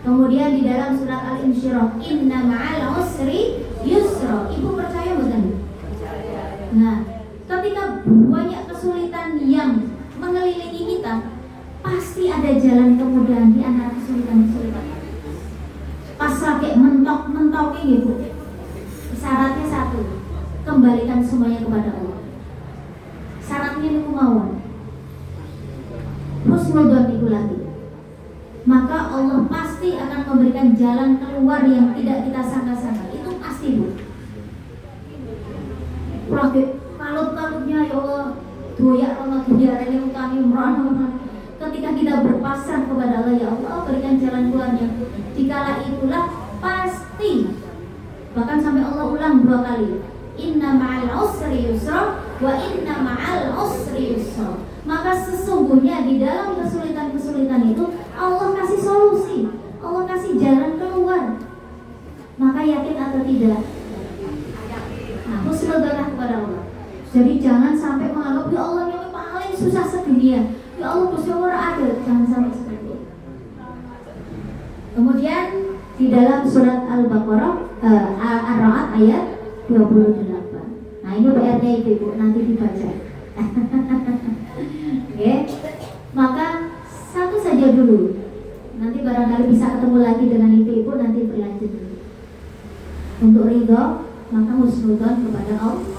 Kemudian di dalam surat Al-Insyirah, inna ma'al usri yusra. Ibu percaya bukan? Nah, ketika banyak kesulitan yang mengelilingi kita, pasti ada jalan kemudahan di antara kesulitan-kesulitan. Pas lagi mentok-mentok ini, Bu, syaratnya satu, kembalikan semuanya kepada Allah. Syaratnya ini kemauan. Husnudon itu lagi. Maka Allah pasti akan memberikan jalan keluar yang tidak kita sangka-sangka. Itu pasti, Bu. Lagi kalut-kalutnya ya Allah, doyak Allah ini utami merana. Ketika kita berpasrah kepada Allah, ya Allah berikan jalan keluarnya. Dikala itulah pasti, bahkan sampai Allah ulang 2 kali, inna ma'al usri yusra wa inna ma'al usri yusra. Maka sesungguhnya di dalam kesulitan-kesulitan itu Allah kasih solusi, Allah kasih jalan keluar. Maka yakin atau tidak? Nah, husnudonlah kepada Allah. Jadi jangan sampai menganggap ya Allah yang paling susah sedunia, ya Allah Gusti Allah adil. Jangan sampai seperti itu. Kemudian di dalam surat Al-Baqarah Ar-Ra'd ayat 28. Nah, ini PR-nya Ibu nanti dibaca. Maka satu saja dulu. Nanti barangkali bisa ketemu lagi dengan Ibu nanti berlanjut dulu. Untuk ridho, maka husnudon kepada Allah.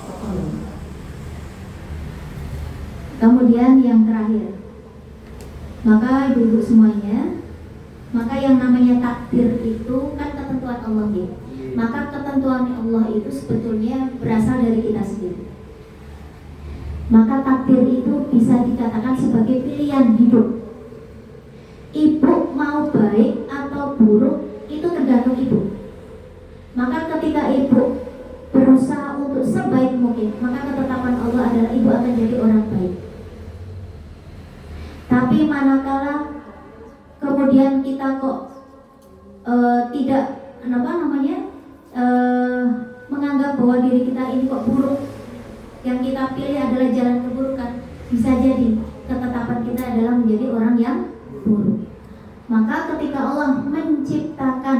Kemudian yang terakhir, maka ibu-ibu semuanya, maka yang namanya takdir itu kan ketentuan Allah ya. Maka ketentuan Allah itu sebetulnya berasal dari kita sendiri. Maka takdir itu bisa dikatakan sebagai pilihan hidup. Ibu mau baik atau buruk itu tergantung ibu. Maka ketika ibu berusaha untuk sebaik mungkin, maka ketetapan Allah adalah ibu akan jadi orang baik. Tapi manakala kemudian kita kok tidak menganggap bahwa diri kita ini kok buruk, yang kita pilih adalah jalan keburukan, bisa jadi ketetapan kita adalah menjadi orang yang buruk. Maka ketika Allah menciptakan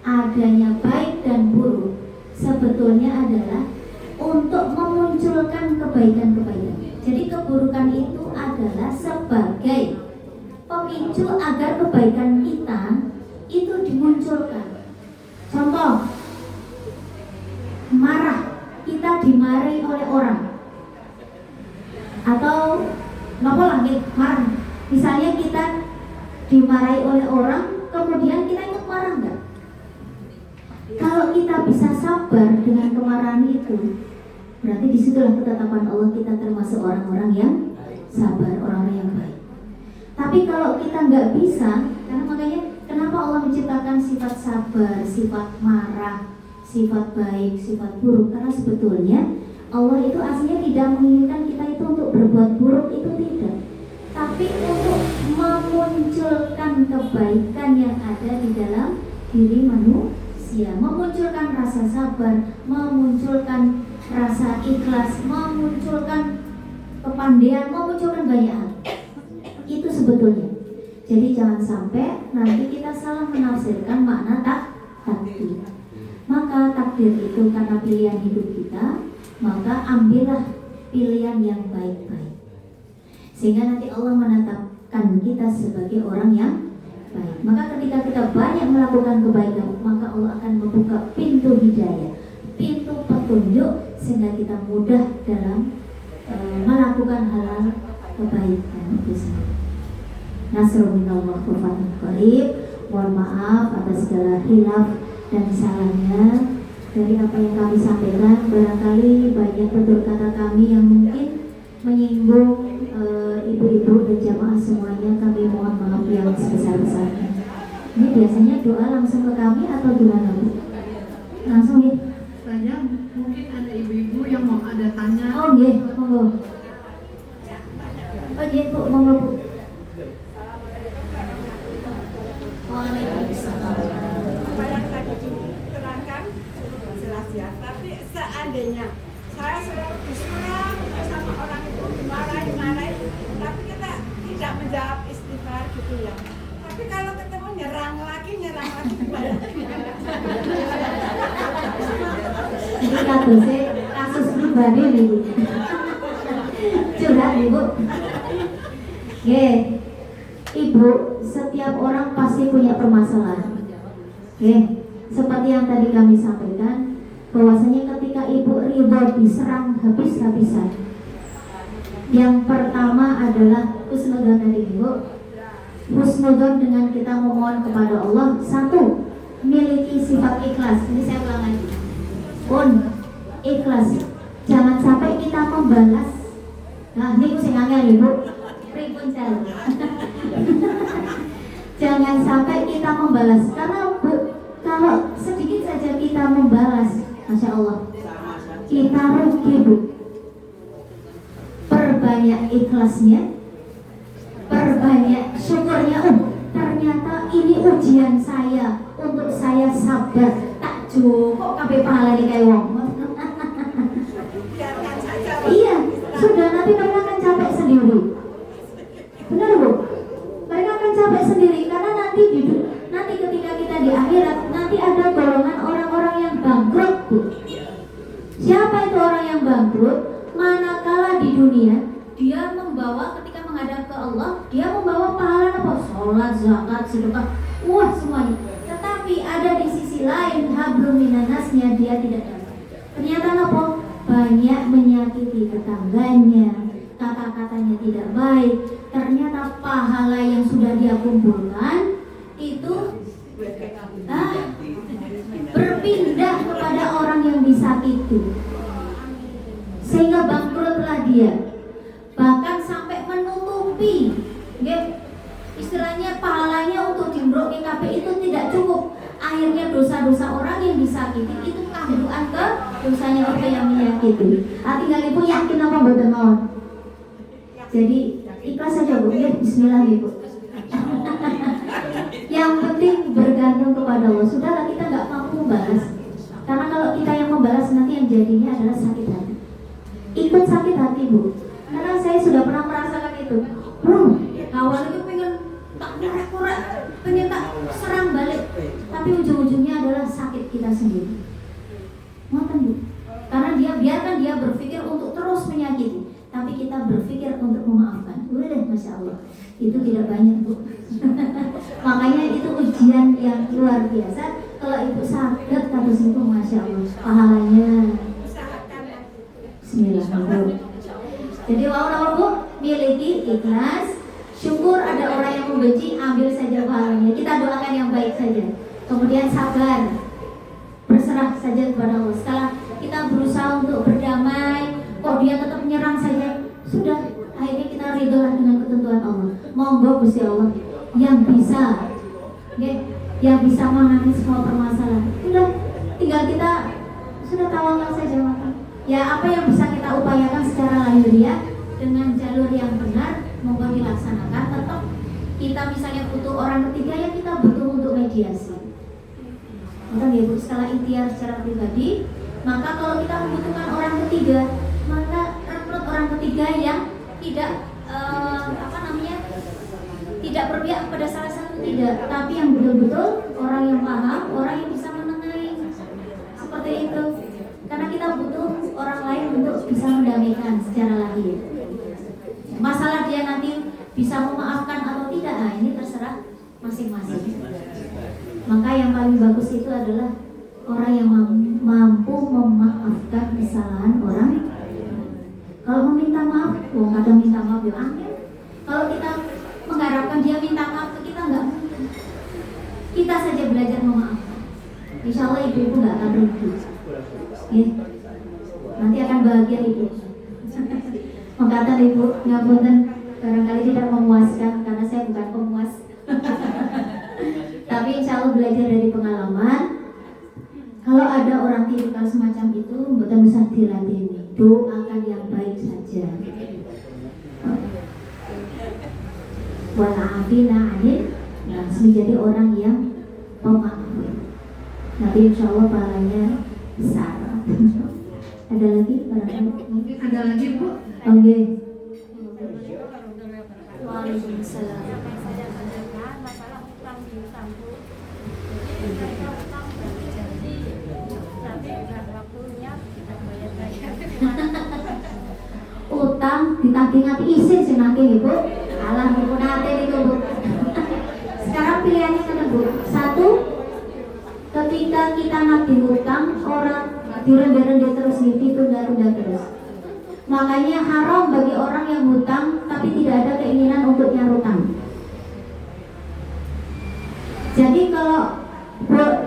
adanya baik dan buruk, sebetulnya adalah untuk memunculkan kebaikan-kebaikan. Jadi keburukan itu adalah sebagai pemicu agar kebaikan kita itu dimunculkan. Contoh, marah, kita dimarahi oleh orang, atau marah. Misalnya kita dimarahi oleh orang, kemudian kita ikut marah enggak? Kalau kita bisa sabar dengan kemarahan itu, berarti disitulah ketetapan Allah kita termasuk orang-orang yang sabar, orang-orang yang baik. Tapi kalau kita nggak bisa, karena makanya kenapa Allah menciptakan sifat sabar, sifat marah, sifat baik, sifat buruk? Karena sebetulnya Allah itu aslinya tidak menginginkan kita itu untuk berbuat buruk, itu tidak. Tapi untuk memunculkan kebaikan yang ada di dalam diri manusia, memunculkan rasa sabar, memunculkan rasa ikhlas, memunculkan kepandaian, memunculkan banyak hal. Itu sebetulnya. Jadi jangan sampai nanti kita salah menafsirkan makna takdir. Maka takdir itu karena pilihan hidup kita, maka ambillah pilihan yang baik-baik, sehingga nanti Allah menetapkan kita sebagai orang yang baik. Maka ketika kita banyak melakukan kebaikan, maka Allah akan membuka pintu hidayah, pintu petunjuk, sehingga kita mudah dalam melakukan hal-hal kebaikan itu sendiri. Nasrul minallah wa fathun qarib. Mohon maaf atas segala khilaf dan salahnya dari apa yang kami sampaikan. Barangkali banyak tutur kata kami yang mungkin menyinggung ibu-ibu dan jamaah semuanya, kami mohon maaf yang sebesar-besarnya. Ini biasanya doa langsung ke kami atau gimana Bu? Langsung ya? Saya mungkin ada ibu-ibu yang mau ada tanya. Oh iya, monggo. Oh iya Bu, monggo Bu. Apa yang tadi diterangkan jelas ya, tapi seandainya saya selalu disuruh sama orang itu dimarahi, tapi kita tidak menjawab istighfar gitu ya. Tapi kalau ketemu nyerang lagi gimana? Ini kasus pribadi nih. Curhat Ibu. Oke, Ibu, setiap orang pasti punya permasalahan. Oke, seperti yang tadi kami sampaikan, bahwasanya ketika Ibu ridho diserang habis-habisan, yang pertama adalah husnudon dari Ibu. Husnudon dengan kita memohon kepada Allah. Satu, miliki sifat ikhlas. Ini saya ulang lagi. Pun ikhlas. Jangan sampai kita membalas. Nah, ini aku angel Ibu. Pripun cara. Jangan sampai kita membalas. Karena Bu, kalau sedikit saja kita membalas, Masya Allah, kita rugi Bu. Perbanyak ikhlasnya, perbanyak syukurnya. Ternyata ini ujian saya untuk saya sabar. Tak cukup kabeh pahala kayak wong. Iya, sudah nanti mereka akan capek sendiri. Benar Bu? Mereka akan capek sendiri karena nanti ketika kita di akhirat nanti ada golongan orang-orang yang bangkrut Bu. Siapa itu orang yang bangkrut? Manakala di dunia dia membawa, ketika menghadap ke Allah, dia membawa pahala apa? Sholat, zakat, sedekah, wah semuanya. Tetapi ada di sisi lain hablum minannasnya dia tidak dapat. Ternyata apa? Banyak menyakiti tetangganya, kata-katanya tidak baik. Ternyata pahala yang sudah dia kumpulkan itu berpindah pindah kepada orang yang disakiti, sehingga bangkrutlah dia, bahkan sampai menutupi, istilahnya pahalanya untuk jumroh KKP itu tidak cukup. Akhirnya dosa-dosa orang yang disakiti itu kambuhan ke dosanya orang yang menyakiti. Tinggal ibu yakin apa betul mau? Jadi ikhlas saja bu, ya Bismillah ibu. Yang penting bergantung kepada Allah. Sudahlah, kita nggak mampu membalas, karena kalau kita yang membalas nanti yang jadinya adalah sakit hati. Ikut sakit hati bu, karena saya sudah pernah merasakan itu. Kawan itu pengen tak kurang, pengen tak serang balik, tapi ujung-ujungnya adalah sakit kita sendiri. Ngoten bu, karena dia biarkan dia berpikir untuk terus menyakiti, tapi kita berpikir untuk memaafkan. Udah deh, masya Allah, itu tidak banyak bu. Makanya itu ujian yang luar biasa. Kalau ibu sakit kados itu masya Allah pahalanya. Bismillah. Jadi wow bu, miliki ikhlas, syukur. Ada orang yang membenci, ambil saja pahalanya. Kita doakan yang baik saja. Kemudian sabar, berserah saja kepada Allah. Setelah kita berusaha untuk berdamai, kok dia tetap menyerang saja, sudah, akhirnya kita ridholah dengan ketentuan Allah. Monggo Gusti Allah yang bisa, yang bisa menangani semua permasalahan. Sudah, tinggal kita sudah tawakal saja maka. Ya, apa yang bisa kita upayakan secara lahiriah dengan jalur yang benar, monggo dilaksanakan. Tetap kita misalnya butuh orang ketiga, ya kita butuh untuk mediasi. Maka ya bu, setelah ikhtiar secara pribadi, maka kalau kita membutuhkan orang ketiga, maka rekrut orang ketiga yang tidak tidak berpihak kepada salah satu, tidak, tapi yang betul-betul orang yang paham, orang yang bisa menengahi, seperti itu. Karena kita butuh orang lain untuk bisa mendamaikan secara lahir. Masalah dia nanti bisa memaafkan atau tidak, nah ini terserah masing-masing. Maka yang paling bagus itu adalah orang yang mampu memaafkan kesalahan orang. Kalau meminta maaf, kadang minta maaf ya angin. Kalau kita mengharapkan dia minta maaf ke kita, enggak mungkin. Kita saja belajar memaafkan. Insya Allah ibu-ibu nggak akan rugi. Nanti akan bahagia ibu. Mengatakan ibu, ngapunten barangkali tidak memuaskan karena saya bukan pemuas. Tapi insya Allah belajar dari pengalaman. Kalau ada orang tipikal semacam itu, mboten usah diladeni, doakan yang baik saja. Wala'afina anil nas, menjadi orang yang pemaaf. Nanti insya Allah pahalanya besar. Ada lagi barangkali? Ada lagi bu? Oke. Waalaikumsalam. Masalah utang piutang bu. Tapi waktunya kita bayar. Utang ditagih ngati isin sing nagih ibu. Alah ibu nate itu bu. Sekarang pilihannya kan bu. Satu, ketika kita nagih utang, orang direnda-renda terus, ditunda-tunda terus. Makanya haram bagi orang yang hutang tapi tidak ada keinginan untuk nyarutang. Jadi kalau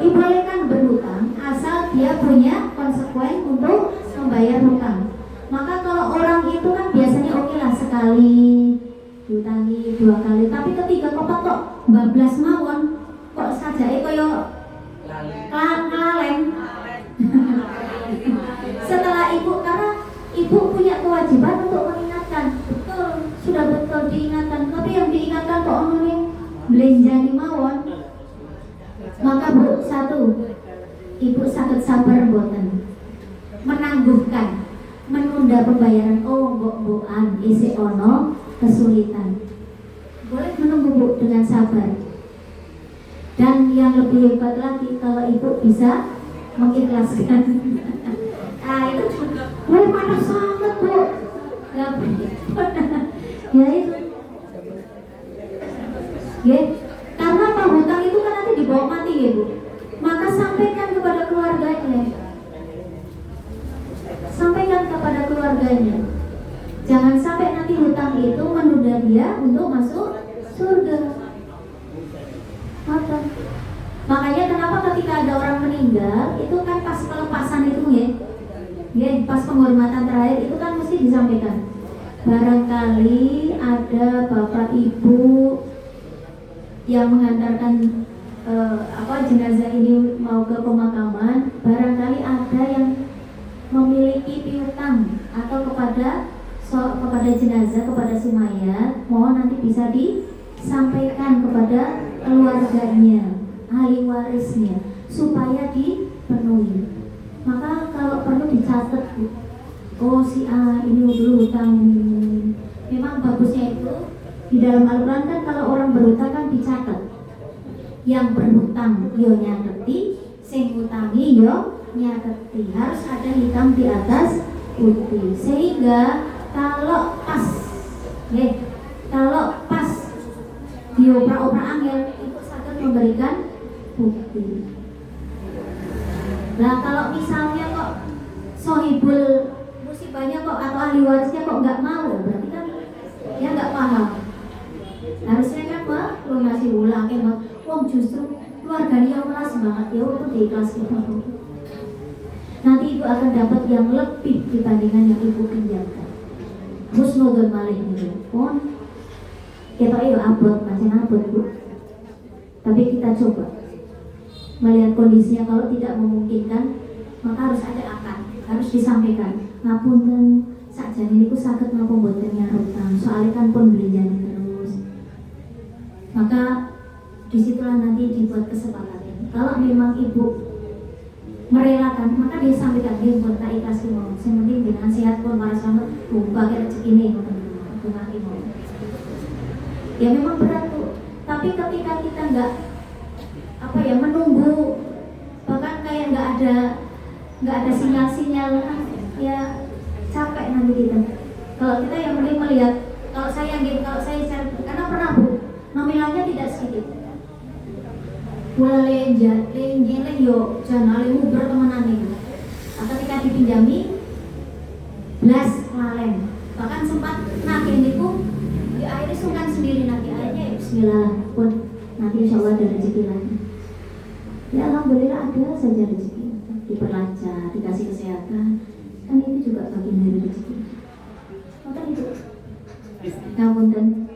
dibolehkan berhutang asal dia punya konsekuen untuk membayar hutang. Maka kalau orang itu kan biasanya oke lah sekali diutangi, 2 kali, tapi ketiga kok bablas mawon, kok sajake koyo ngaleng. Setelah ibu, karena ibu punya kewajiban untuk mengingatkan, betul, sudah betul diingatkan, tapi yang diingatkan kok omongnya belenjani mawon. Maka bu, satu, ibu sakit sabar boten, menangguhkan, menunda pembayaran. Oh mbok-mbokan isi ono kesulitan, boleh menunggu bu dengan sabar. Dan yang lebih hebat lagi, kalau ibu bisa mengikhlaskan. Nah itu boleh panas sangat bu, ya itu ya, karena apa, hutang itu kan nanti dibawa mati ya bu. Maka sampaikan kepada keluarganya, sampaikan kepada keluarganya, jangan sampai nanti hutang itu menunda dia untuk masuk surga. Makanya kenapa ketika ada orang meninggal meninggal itu kan pas pelepasan itu ya, pas penghormatan terakhir itu kan mesti disampaikan. Barangkali ada bapak ibu yang mengantarkan jenazah ini mau ke pemakaman, barangkali ada yang memiliki piutang atau kepada jenazah, kepada si mayat, mohon nanti bisa disampaikan kepada keluarganya, ahli warisnya, supaya dipenuhi. Maka kalau perlu dicatat, oh si A ini dulu hutang. Memang bagusnya itu di dalam Al-Quran kan kalau orang berhutang kan dicatat. Yang berhutang yo nyateti, sing ngutangi yo nyateti. Harus ada hitam di atas putih. Sehingga kalau pas dioprak-oprak angel itu saged memberikan bukti. Nah kalau misalnya kok sohibul musibahnya kok atau ahli warisnya kok nggak mau, berarti kan dia nggak paham. Harusnya kan melunasi ulang kan, wong justru keluarganya melas banget ya untuk diikhlaskan. Nanti ibu akan dapat yang lebih dibandingkan yang ibu pinjamkan. Husnudul malih ini pun kita abot, macam abot bu. Tapi kita coba melihat kondisinya, kalau tidak memungkinkan maka harus ada akad, harus disampaikan. Ngapunten sakjane niku saged napa mboten nyarutang, soalnya kan pun belanjane terus. Maka disitulah nanti dibuat kesepakatan. Kalau memang ibu merelakan, maka dia sampaikan dia buat tak ikhlas mau. Yang penting dengan sehat pun para selamat, buka rezeki ini bukan mau. Ya memang berat tuh. Tapi ketika kita nggak menunggu, bahkan kayak nggak ada sinyal-sinyal, ya capek nanti kita. Kalau kita yang penting melihat, kalau saya cari, karena pernah bu, nominalnya tidak sedikit. Bola lenje yo jangan lemu bertemanan nih. Ketika dipinjami belas lalen, bahkan sempat nagih niku di akhirnya sungkan sendiri nanti akhirnya ya bismillah pun nanti insya Allah ada rezeki lagi. Ya alhamdulillah ada saja rezeki, diperlancar, dikasih kesehatan, kan itu juga bagian dari rezeki. Maka itu, ngapunten.